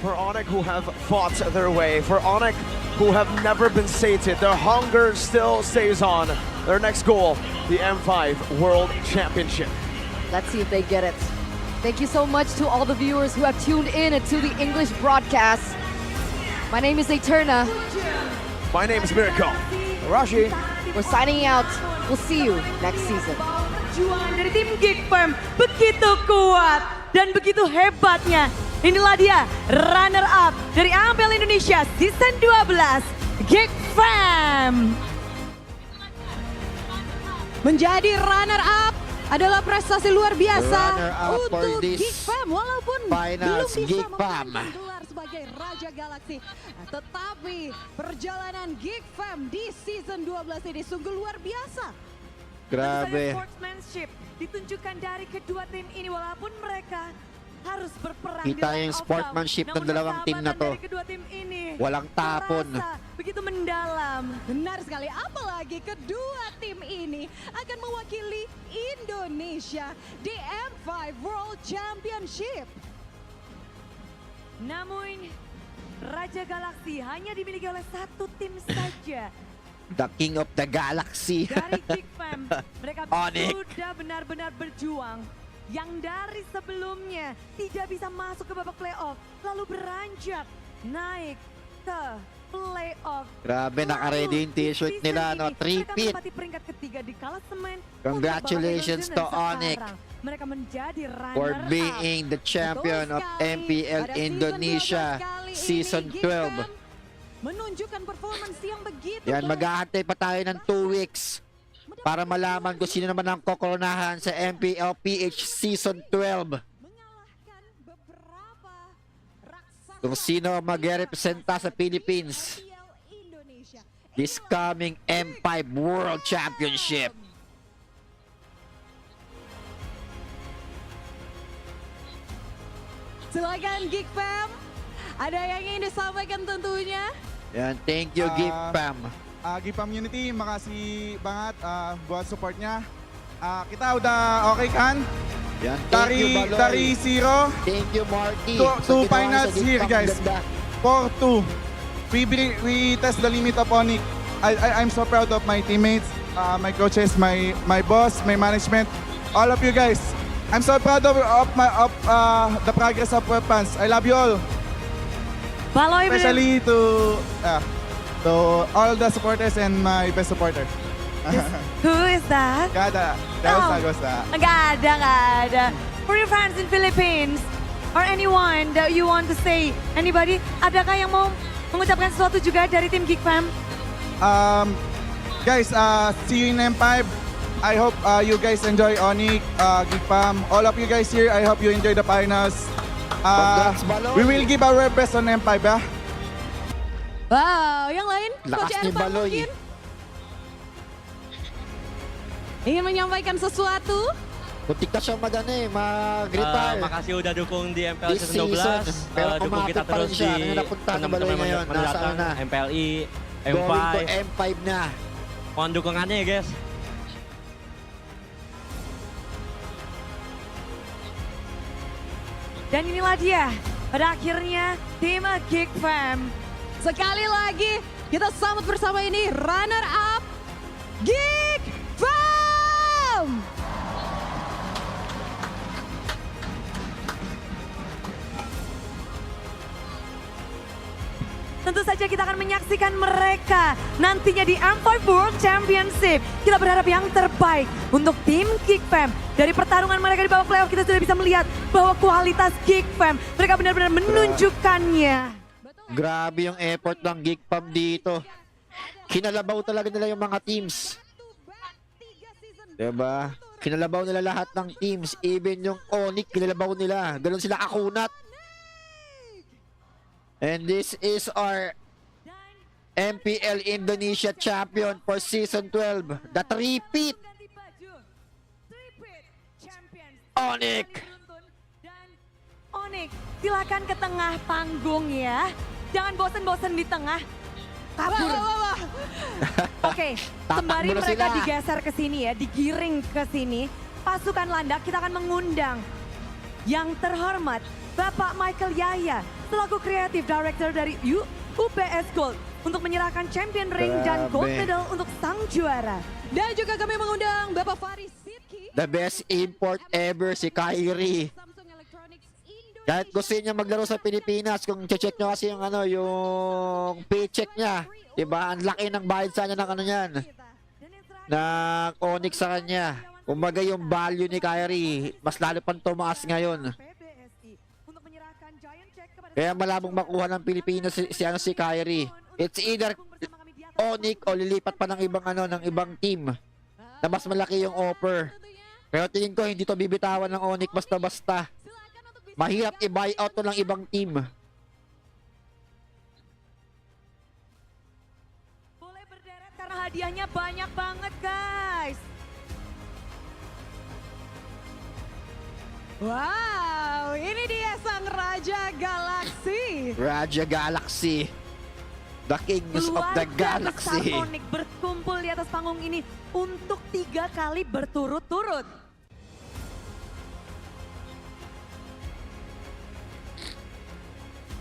for Onyx, who have fought their way, for Onyx, who have never been sated. Their hunger still stays on. Their next goal, the M5 World Championship. Let's see if they get it. Thank you so much to all the viewers who have tuned in to the English broadcast. My name is Eterna. My name is Miracle. Rashi. We're signing out. We'll see you next season. Perjuangan dari tim Geek Fam begitu kuat dan begitu hebatnya. Inilah dia runner-up dari MPL Indonesia Season 12, Geek Fam. Menjadi runner-up adalah prestasi luar biasa Runner-up for untuk this Geek Fam walaupun belum finals bisa Geek Fam. memenangkan gelar sebagai Raja Galaksi. Tetapi perjalanan Geek Fam di Season 12 ini sungguh luar biasa. Grabe. Sportsmanship ditunjukkan dari kedua tim ini walaupun mereka harus berperang Kita di yung line of sportsmanship down. ng dalawang Namun team na to. dari kedua tim ini Walang tapon. terasa begitu mendalam. Benar sekali, apalagi kedua tim ini akan mewakili Indonesia di M5 World Championship. Namun Raja Galaksi hanya dimiliki oleh satu tim saja. The King of the Galaxy. Dari Geek Fam, mereka Onyx. sudah benar-benar berjuang. Yang dari sebelumnya tidak bisa masuk ke babak playoff, lalu beranjak naik ke playoff. Grabe, naka-ready yung t-shirt Season nila, ini, Three mereka feet. menempati peringkat ketiga di klasemen. Congratulations Untuk to babak Onyx sekarang, mereka menjadi for runner-up. being the champion of MPL Indonesia Season 12. Menunjukkan performance yang begitu Yan, baik. mag-aantay pa tayo ng 2 weeks para malaman kung sino naman ang kokoronahan sa MPL PH Season 12. Mengalahkan beberapa raksasa Kung sino ang mag-representa sa Philippines MPL Indonesia. this coming M5 World Championship. Silakan Geek Fam. Ada yang ingin disampaikan tentunya? Yan, thank you, Geek Fam. Geek Community, makasih banget buat supportnya. Kita udah okay kan? Yan, thank you, Baloy. Dari zero Thank you, Marty. to Sa ginawa finals sa Geek here, Fam, guys. ganda. 4-2. We test the limit of Onyx. I'm so proud of my teammates, my coaches, my boss, my management, all of you guys. I'm so proud of the progress of our fans. I love you all, Baloy especially to all the supporters and my best supporter. Who is that? Gada. Gosta. Nggak ada. For your fans in Philippines, or anyone that you want to say, anybody, adakah yang mau mengucapkan sesuatu juga dari tim Geek Fam? Guys, see you in M5. I hope you guys enjoy Onyx, Geekpam. All of you guys here, I hope you enjoy the finals. Congrats, Baloy. We will give our best on M5, ya. Wow, yang lain? Lakas Coach ni Ervan Baloy. mungkin ingin menyampaikan sesuatu? Butik na siya mag-retire. Makasih udah dukung di MPL This season 12. season, pero Dukung kita kumapit pa rin terus siya. di Ngayon napunta sa Baloy teman-teman ngayon. Nasaan mendatang, na? MPL-I, Going to M5. M5 na. Mohon dukungannya ya guys. Dan inilah dia, pada akhirnya tim Geek Fam. Sekali lagi kita sambut bersama ini runner up Geek Fam. Tentu saja kita akan menyaksikan mereka nantinya di M5 World Championship. Kita berharap yang terbaik untuk tim Geek Fam. Dari pertarungan mereka di babak playoff kita sudah bisa melihat bahwa kualitas Geek Fam mereka benar-benar menunjukkannya. Grabe yung effort ng Geekpam dito. Kinalabaw talaga nila yung mga teams. Diba? Kinalabaw nila lahat ng teams. Even yung Onyx, kinalabaw nila. Ganun sila kakunat. And this is our MPL Indonesia champion for season 12. The three-peat. Onyx. Onyx, silakan ke tengah panggung ya. Jangan bosan-bosan di tengah. Kabur. Oke, sembari mulu mereka sila. digeser ke sini ya, digiring ke sini. Pasukan landak kita akan mengundang yang terhormat Bapak Michael Yaya selaku Creative Director dari UBS Gold untuk menyerahkan Champion Ring dan Gold Grabe. Medal untuk sang juara. Dan juga kami mengundang Bapak Faris Sidki. The best import ever, si Kyrie. Samsung Electronics Indonesia. Kahit gusto niya maglaro sa Pilipinas, kung check nyo kasi yung yung paycheck niya, diba? Ang laki ng bayad sa kanya ng niyan. Na Onyx sa kanya. Kumbaga yung value ni Kyrie, mas lalo pang tumaas ngayon. Kaya malabong makuha ng Pilipinas si Kyrie. It's either Onyx o lilipat pa ng ibang ng ibang team na mas malaki yung offer. Pero tingin ko hindi to bibitawan ng Onyx basta-basta. Mahirap i-buy out to ng ibang team. Boleh berderet karena hadiahnya banyak banget guys. Wow, ini dia sang Raja Galaksi. Raja Galaxy. The Kings of the Galaxy. Keluarga besar Onyx berkumpul di atas panggung ini untuk 3 kali berturut-turut.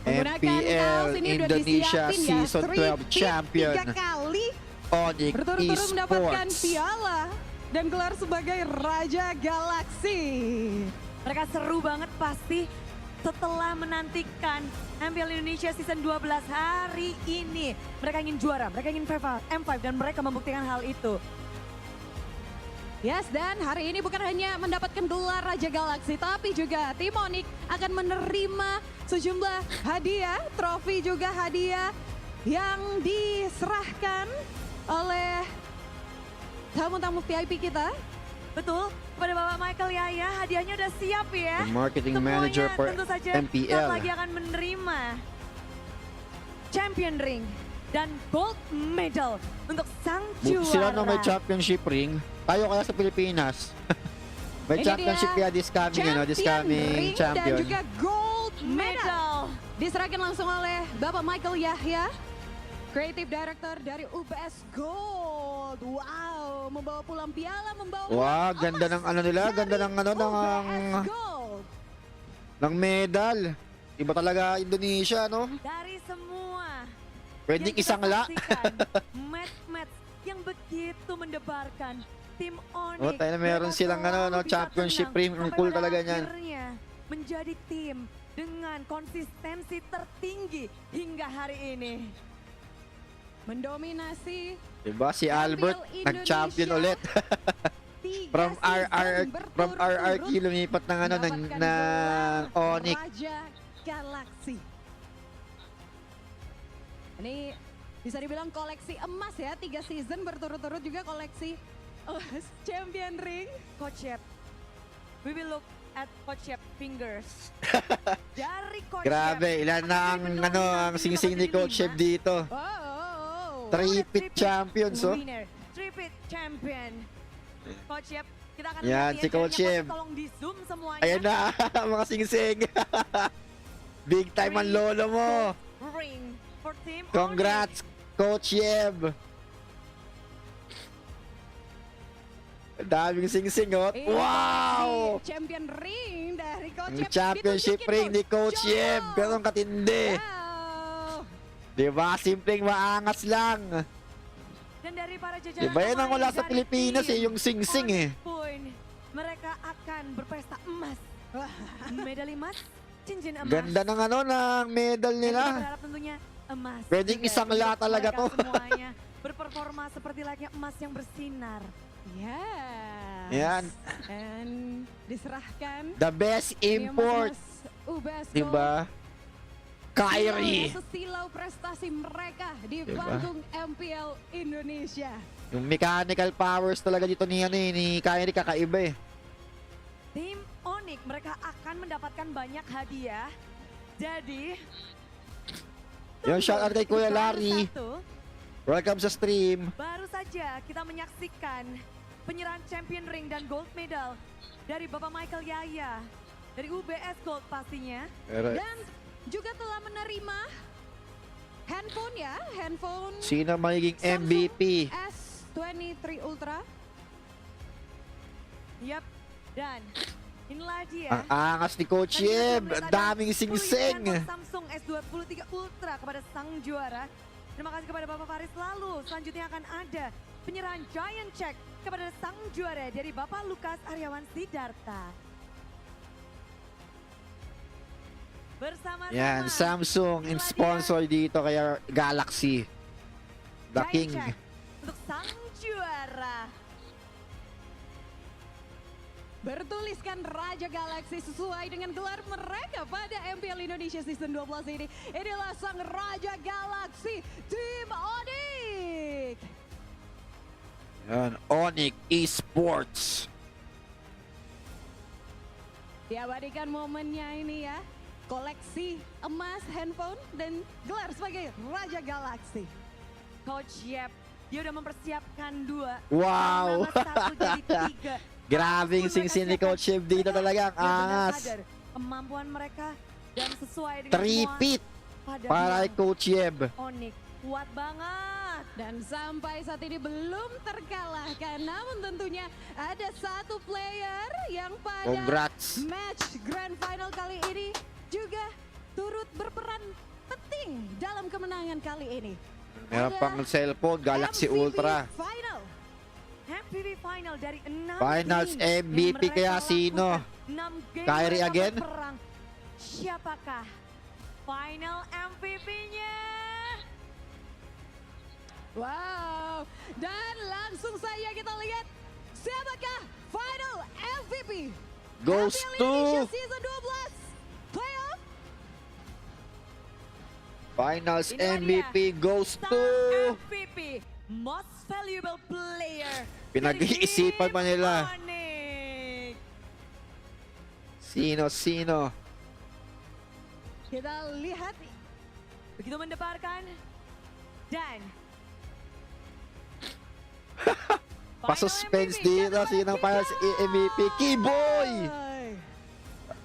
MPL Indonesia Season 12 Champion 3 kali Onyx berturut-turut mendapatkan Esports. piala dan gelar sebagai Raja Galaksi. Mereka seru banget pasti setelah menantikan MPL Indonesia Season 12 hari ini. Mereka ingin juara, mereka ingin M5 dan mereka membuktikan hal itu. Yes, dan hari ini bukan hanya mendapatkan gelar Raja Galaksi, tapi juga tim Onyx akan menerima sejumlah hadiah, trofi juga hadiah yang diserahkan oleh tamu-tamu VIP kita. Betul, kepada Bapak Michael Yaya hadiahnya udah siap ya. The marketing Semuanya manager for tentu saja MPL. saat lagi akan menerima Champion Ring dan Gold Medal untuk sang juara. Sila na may championship ring. Tayo kaya sa Pilipinas. May Ini championship dia, kaya this coming ring champion. dan juga Gold Medal. Diserahkan langsung oleh Bapak Michael Yahya, Creative Director dari UBS Gold. Wow, membawa pulang piala, membawa Wah, ganda emas ng nila, ganda ng UBS Gold. ng medal. Iba talaga Indonesia, no? Dari semua Pwedeng yang kita isang la. saksikan, match-match yang begitu mendebarkan tim Onyx. Oh, tayo na meron mereka silang selalu bisa championship tenang ring. Ang sampai cool pada talaga niyan. akhirnya menjadi tim dengan konsistensi tertinggi hingga hari ini. mendominasi. Diba si Albert MPL nag-champion Indonesia. ulit. Tiga From season RRQ berturut-turut lumipat ng ano ng mendapatkan Onyx. Raja Galaxy. Ini bisa dibilang koleksi emas ya, 3 season berturut-turut juga koleksi Champion Ring. Coach Yep. We will look at Coach Yep fingers. Dari Coach Grabe, Yep. ilan na ang singsing ni Coach Chef dito. Oh. Three-peat champions, oh. Winner. Three-peat champion. Coach Yep, kita akan Yan, lihat si ya, Coach caranya. Yep. Tolong di zoom semuanya. Ayan na, mga singsing. Big time ang lolo mo. Ring for team Congrats, Coach Yeb. Daming singsing, oh. Ini Wow! Champion Ring dari Coach Ang Yep. championship Ditunjukin, ring ni Coach Jumbo. Yeb. Ganun katindi. Wow. Diba? Simpleng maangas lang. Dan dari para jajaran Diba yan ang pemain wala sa dari Pilipinas tim eh, yung singsing eh. Onyx Point, mereka akan berpesta emas. Medali emas, cincin emas. Ganda ng ano, ng medal Dan kita nila. berharap tentunya emas. Pwedeng juga isang la untuk talaga mereka to. Semuanya berperforma seperti layaknya emas yang bersinar. Yes. Yan. And diserahkan. The best import. UBS Diba? Kyrie. Sesilau prestasi mereka di Diba? panggung MPL Indonesia. Yung mechanical powers talaga dito ni, ano, ni Kyrie kakaiba eh. Tim Onyx mereka akan mendapatkan banyak hadiah. Jadi Yung shoutout kay Kuya baru Larry. satu, Welcome sa stream. baru saja kita menyaksikan penyerahan Champion Ring dan Gold Medal dari Bapak Michael Yaya dari UBS Gold pastinya. Dan juga telah menerima handphone ya, handphone Sino magiging Samsung MVP? S23 Ultra. Yap. Dan inilah dia. Ang angas ni Coach Tadi kita sudah Yeb. melihat Ang ada daming 10 singsing. handphone Samsung S23 Ultra kepada sang juara. Terima kasih kepada Bapak Faris. Lalu selanjutnya akan ada penyerahan Giant Check kepada sang juara dari Bapak Lukas Aryawan Sidarta. Bersama-sama. Yan, Samsung in sponsor dito kaya Galaxy. The Giant King. Check untuk sang juara. Bertuliskan Raja Galaxy sesuai dengan gelar mereka pada MPL Indonesia Season 12 ini. Inilah sang Raja Galaxy Tim Onyx. Yan, Onyx Esports. Diabadikan momennya ini ya. Koleksi emas, handphone, dan gelar sebagai Raja Galaxy. Coach Yep, dia udah mempersiapkan 2. Wow. Satu jadi 3. Grabing singsing ni Coach Yeb dito talaga. Ang angas. Kemampuan mereka dan sesuai dengan Three-peat semua pada para kay Coach Yeb. Onyx. Kuat banget. Dan sampai saat ini belum terkalahkan. Namun tentunya ada satu player yang pada Congrats. match Grand Final kali ini juga turut berperan penting dalam kemenangan kali ini. Meron Ada pang cellphone, Galaxy MVP Ultra. Final. MVP final dari 6 Finals tim yang MVP mereka kaya sino? lakukan. 6 game Kyrie mereka again? berperang. Siapakah final MVP-nya? Wow. Dan langsung saja kita lihat siapakah final MVP. Goes MPL to Indonesia Season 12 Playoff. Finals Inilah MVP goes Sang to MVP, Most Valuable Player. Pinag-iisipan pa nila. Onyx. Sino? Kita lihat Begitu mendebarkan dan Pa-suspense Final MVP, dito. Sino ang finals MVP? Keyboy!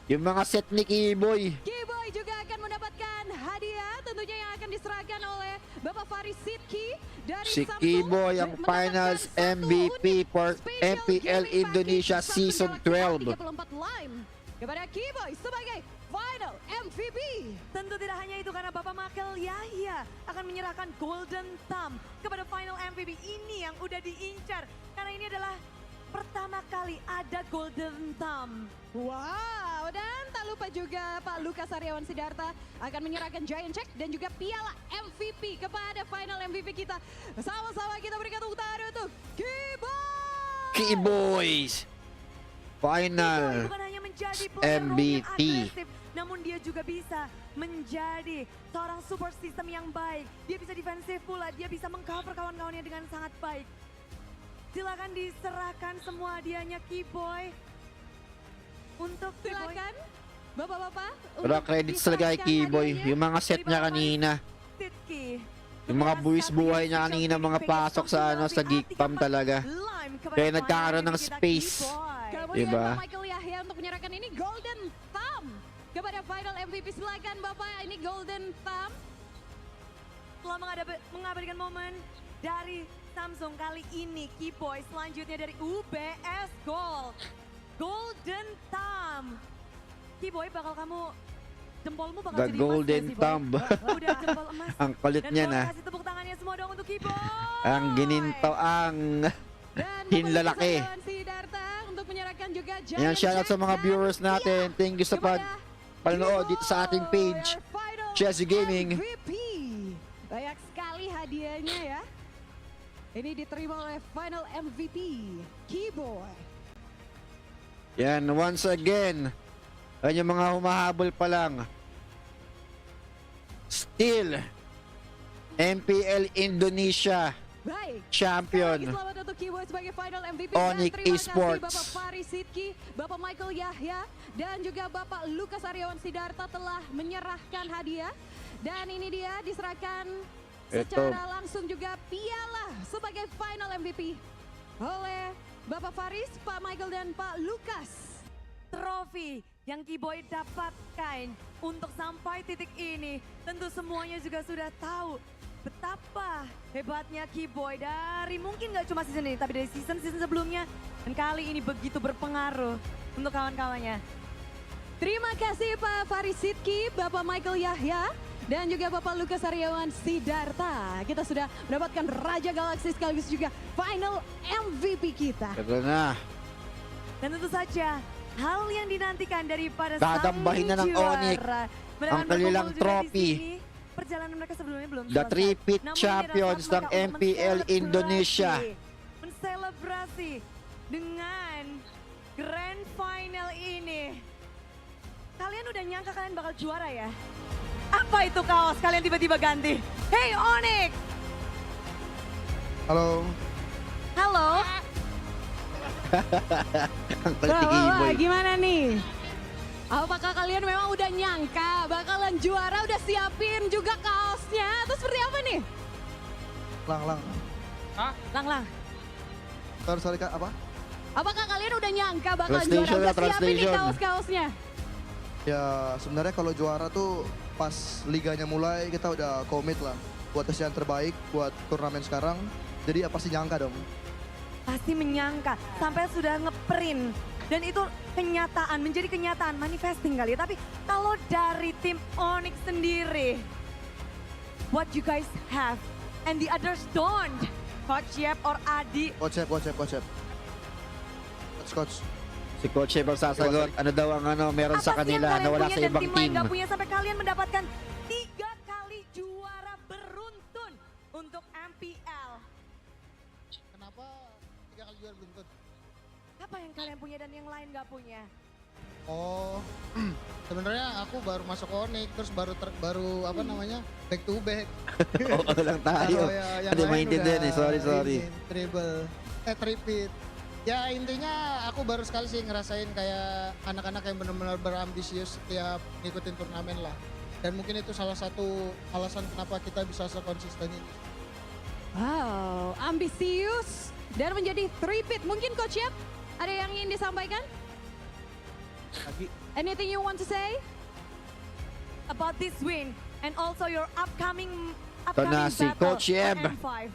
Yung mga set ni Keyboy. Kiboy juga akan mendapatkan hadiah tentunya yang akan diserahkan oleh Bapak Faris Sidki dari Si Samsung. Keyboy ang Mendapatkan finals satu MVP unit for Special MPL Gaming Indonesia Package Season Samsung 12. Galaxy A34 Lime kepada Kiboy sebagai final MVP. tentu tidak hanya itu karena Bapak Michael Yahya akan menyerahkan Golden Thumb kepada final MVP ini yang udah diincar. Karena ini adalah pertama kali ada Golden Thumb. Wow, dan tak lupa juga Pak Lukas Aryawan Sidarta akan menyerahkan Giant Check dan juga piala MVP kepada final MVP kita. Sama-sama kita berikan tepuk tangan untuk Keyboy! Keyboys. Final Bukan hanya menjadi player role yang MVP. agresif, namun dia juga bisa menjadi seorang support system yang baik. Dia bisa defensif pula, dia bisa mengcover kawan-kawannya dengan sangat baik. Silakan diserahkan semua hadiahnya Keyboy. Untuk Keyboy. Silakan, Bapak-bapak. Udah credits lagi kay Keyboy. Yung mga set niya kanina. Titki. Yung mga buwis buhay niya kanina, mga pasok sa sa geek farm talaga. Kaya nagkakaroon ng space. Kemudian Diba? Pak Michael Yahya untuk menyerahkan ini Golden Thumb kepada final MVP. Silakan Bapak, ini Golden Thumb. Setelah mengabadikan momen dari Samsung kali ini, Keyboy selanjutnya dari UBS Gold. Golden Thumb. Keyboy, bakal kamu jempolmu bakal The jadi Golden emas ya, Thumb. Udah jempol emas. Ang kulit Dan niya boleh na. kasih tepuk tangannya semua dong untuk Keyboy. Ang gininto ang Dan hinlalaki. Bapak Lukas Sidarta untuk menyerahkan juga Giant Ayan, shoutout sa mga Check viewers dan natin. piala Thank you sa panood dito sa ating page, ChezyGaming. MVP. Banyak sekali hadiahnya ya. Ini diterima oleh final MVP Keyboy. Yan, once again. Ayan yung mga humahabol pa lang. Still, MPL Indonesia Baik. champion. Sekali lagi selamat untuk Keyboy sebagai final MVP. Onyx dan terima Esports. kasih Bapak Faris Sidki, Bapak Michael Yahya, dan juga Bapak Lukas Aryawan Sidarta telah menyerahkan hadiah. Dan ini dia diserahkan secara langsung juga piala sebagai final MVP oleh Bapak Faris, Pak Michael, dan Pak Lukas. Trofi yang Keyboy dapatkan untuk sampai titik ini, tentu semuanya juga sudah tahu betapa hebatnya Keyboy dari mungkin gak cuma season ini, tapi dari season-season sebelumnya. Dan kali ini begitu berpengaruh untuk kawan-kawannya. Terima kasih Pak Faris Sidki, Bapak Michael Yahya, dan juga Bapak Lukas Aryawan Sidarta. Kita sudah mendapatkan Raja Galaksi sekaligus juga final MVP kita. Ito na. Dan tentu saja hal yang dinantikan daripada Tatambahin na ng Onyx ang kanilang trophy. Perjalanan mereka sebelumnya belum The selesai. three-peat Namun champions pada ng saat mereka MPL Indonesia. Menselebrasi dengan Grand Final ini. Kalian udah nyangka kalian bakal juara ya? Apa itu kaos kalian tiba-tiba ganti? Hey Onyx! Halo. Halo? Ang kulit ni Keyboy. Gimana nih? Apakah kalian memang udah nyangka bakalan juara, udah siapin juga kaosnya? Atau seperti apa nih? Lang. Lang. Sorry Kak, apa? Apakah kalian udah nyangka bakalan Translation juara? ya, Udah siapin nih translation. kaos-kaosnya? Ya sebenarnya kalau juara tuh pas liganya mulai kita udah komit lah buat tes yang terbaik buat turnamen sekarang. Jadi ya pasti nyangka dong. Pasti menyangka sampai sudah ngeprint. Dan itu kenyataan, menjadi kenyataan, manifesting kali ya. Tapi kalau dari tim Onyx sendiri, what you guys have and the others don't, Coach Yep or Adi. Coach. Si Coach Shepard sasagot, ano daw ang meron sa Apa sih yang kanila na kalian wala punya sa dan ibang tim lain team. gak punya sampai kalian mendapatkan 3 kali juara beruntun untuk MPL. Kenapa 3 kali juara beruntun? Apa yang kalian punya dan yang lain gak punya? Oh, sebenarnya aku baru masuk Onyx terus baru apa namanya back to back. Oo lang tayo. Kalau yang Hindi lain maintindihan udah eh. Sorry. ini, tripit. Ya intinya aku baru sekali sih ngerasain kayak anak-anak yang benar-benar berambisius setiap ngikutin turnamen lah. Dan mungkin itu salah satu alasan kenapa kita bisa sekonsisten ini. Wow, ambisius dan menjadi three-peat. Mungkin Coach Yep, ada yang ingin disampaikan? Anything you want to say? About this win and also your upcoming Ito na si battle Coach Yeb, for M5.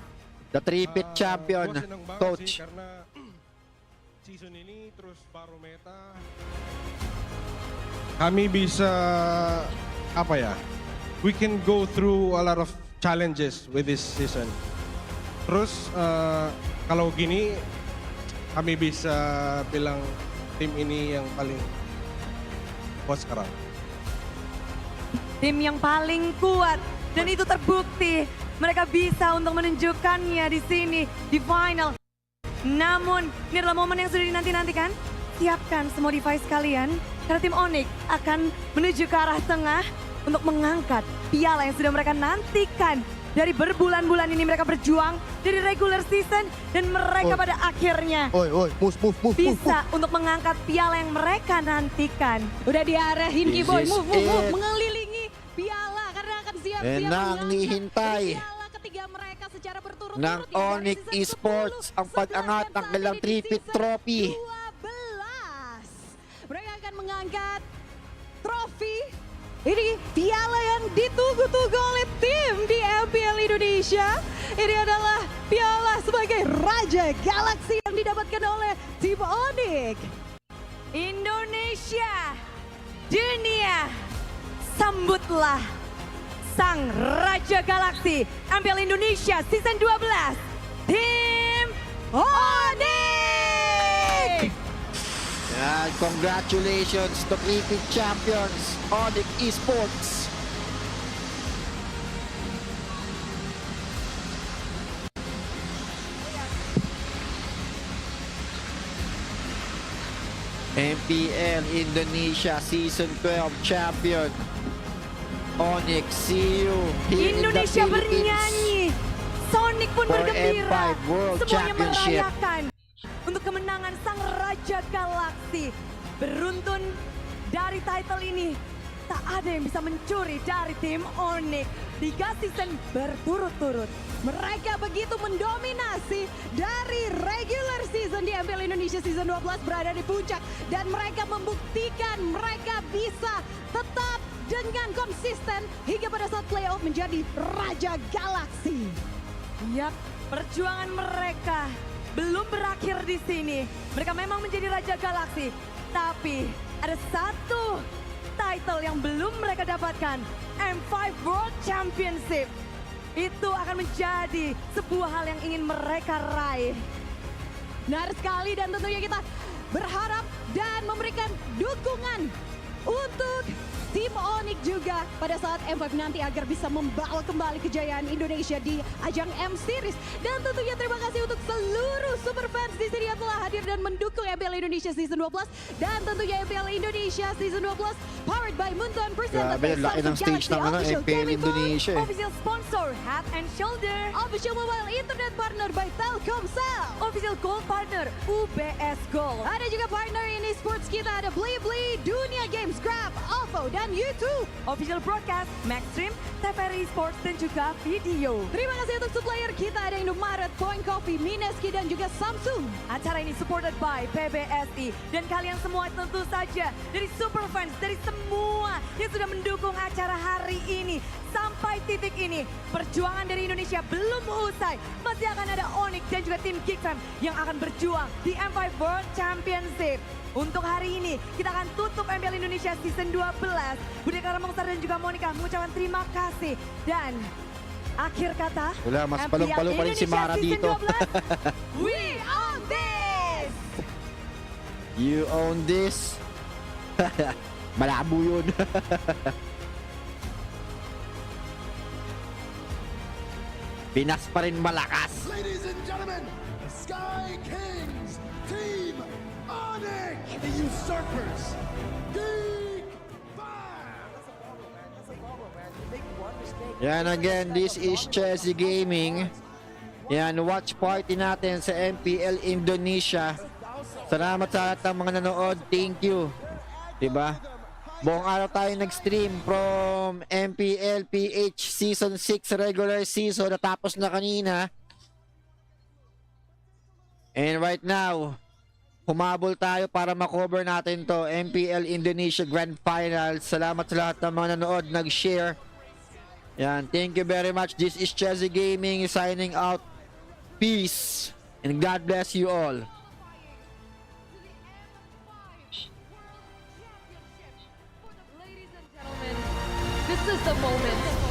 the three-peat champion. Coach. Karena season ini terus baru meta. Kami bisa apa ya? We can go through a lot of challenges with this season. Terus kalau gini kami bisa bilang tim ini yang paling kuat sekarang. Tim yang paling kuat dan itu terbukti. Mereka bisa untuk menunjukkannya di sini di final. Namun ini adalah momen yang sudah dinanti-nantikan. Siapkan semua device kalian karena tim Onyx akan menuju ke arah tengah untuk mengangkat piala yang sudah mereka nantikan. Dari berbulan-bulan ini mereka berjuang dari regular season dan mereka pada akhirnya bisa untuk mengangkat piala yang mereka nantikan. Udah diarahin This Kiboy, is move, it. mengelilingi piala karena akan siap-siap Nang nihintay piala ketiga mereka secara berturut-turut ng ya, dari Onyx season Esports 10, ang pag-angat ng sedangkan kanilang saat ini di 3-peat season trophy. 12. Mereka akan mengangkat trofi. Ini piala yang ditunggu-tunggu oleh tim di MPL Indonesia. Ini adalah piala sebagai Raja Galaksi yang didapatkan oleh tim Onyx. Indonesia, dunia, sambutlah sang Raja Galaksi MPL Indonesia Season 12, Tim Onyx! Yan, congratulations to 3-peat champions, Onyx Esports. MPL Indonesia Season 12 champion, Onyx, see you here Indonesia in the Philippines. bernyanyi, Sonic pun For bergembira, M5 World semuanya Championship. merayakan untuk kemenangan sang Raja Galaksi. Beruntun dari title ini, tak ada yang bisa mencuri dari tim Onyx. 3 season berturut-turut. Mereka begitu mendominasi dari regular season di MPL Indonesia Season 12 berada di puncak. Dan mereka membuktikan mereka bisa tetap dengan konsisten hingga pada saat playoff menjadi Raja Galaksi. Yap, perjuangan mereka belum berakhir di sini. Mereka memang menjadi Raja Galaksi, tapi ada satu title yang belum mereka dapatkan, M5 World Championship. Itu akan menjadi sebuah hal yang ingin mereka raih. Benar sekali, dan tentunya kita berharap dan memberikan dukungan untuk tim Onyx juga pada saat M5 nanti agar bisa membawa kembali kejayaan Indonesia di ajang M Series. Dan tentunya terima kasih untuk seluruh super fans di sini yang telah hadir dan mendukung MPL Indonesia Season 12. Dan tentunya MPL Indonesia Season 12 powered by Munton, presented by Grabe, laki ng Samsung stage Galaxy ng Official MPL Gaming Phone, Indonesia. Official sponsor, Hat and Shoulder. Official mobile internet partner by Telkomsel. Official gold partner, UBS Gold. Ada juga partner ini sports kita, ada Blibli, Dunia Games, Grab, Oppo, dan YouTube. Official broadcast, Maxstream, TVRI Sports, dan juga video. Terima kasih untuk supplier kita, ada Indomaret, Point Coffee, Mineski, dan juga Samsung. Acara ini supported by PBSI. Dan kalian semua tentu saja dari super fans, dari semua yang sudah mendukung acara hari ini. Sampai titik ini, perjuangan dari Indonesia belum usai. Masih akan ada Onyx dan juga tim Geekfam yang akan berjuang di M5 World Championship. Untuk hari ini, kita akan tutup MPL Indonesia Season 12. Budi Karamungsar dan juga Monica mengucapkan terima kasih. Dan akhir kata, Wala, mas MPL palong-palong pa rin si Mara Indonesia dito. Season 12, we own this! You own this. Malabo yun. Pinas pa rin malakas. Ladies and gentlemen, Sky Kings, Team Onyx, the Usurpers, Geek Yan again, this is ChezyGaming. Yan, watch party natin sa MPL Indonesia. Salamat sa lahat ng mga nanood. Thank you. Diba? Buong araw tayo nag-stream from MPL PH Season 6 regular season. Natapos na kanina. And right now, humabol tayo para makover natin to MPL Indonesia Grandfinals. Salamat sa lahat ng mga nanood, nag-share. Yan, thank you very much. This is ChezyGaming signing out. Peace and God bless you all. This is the moment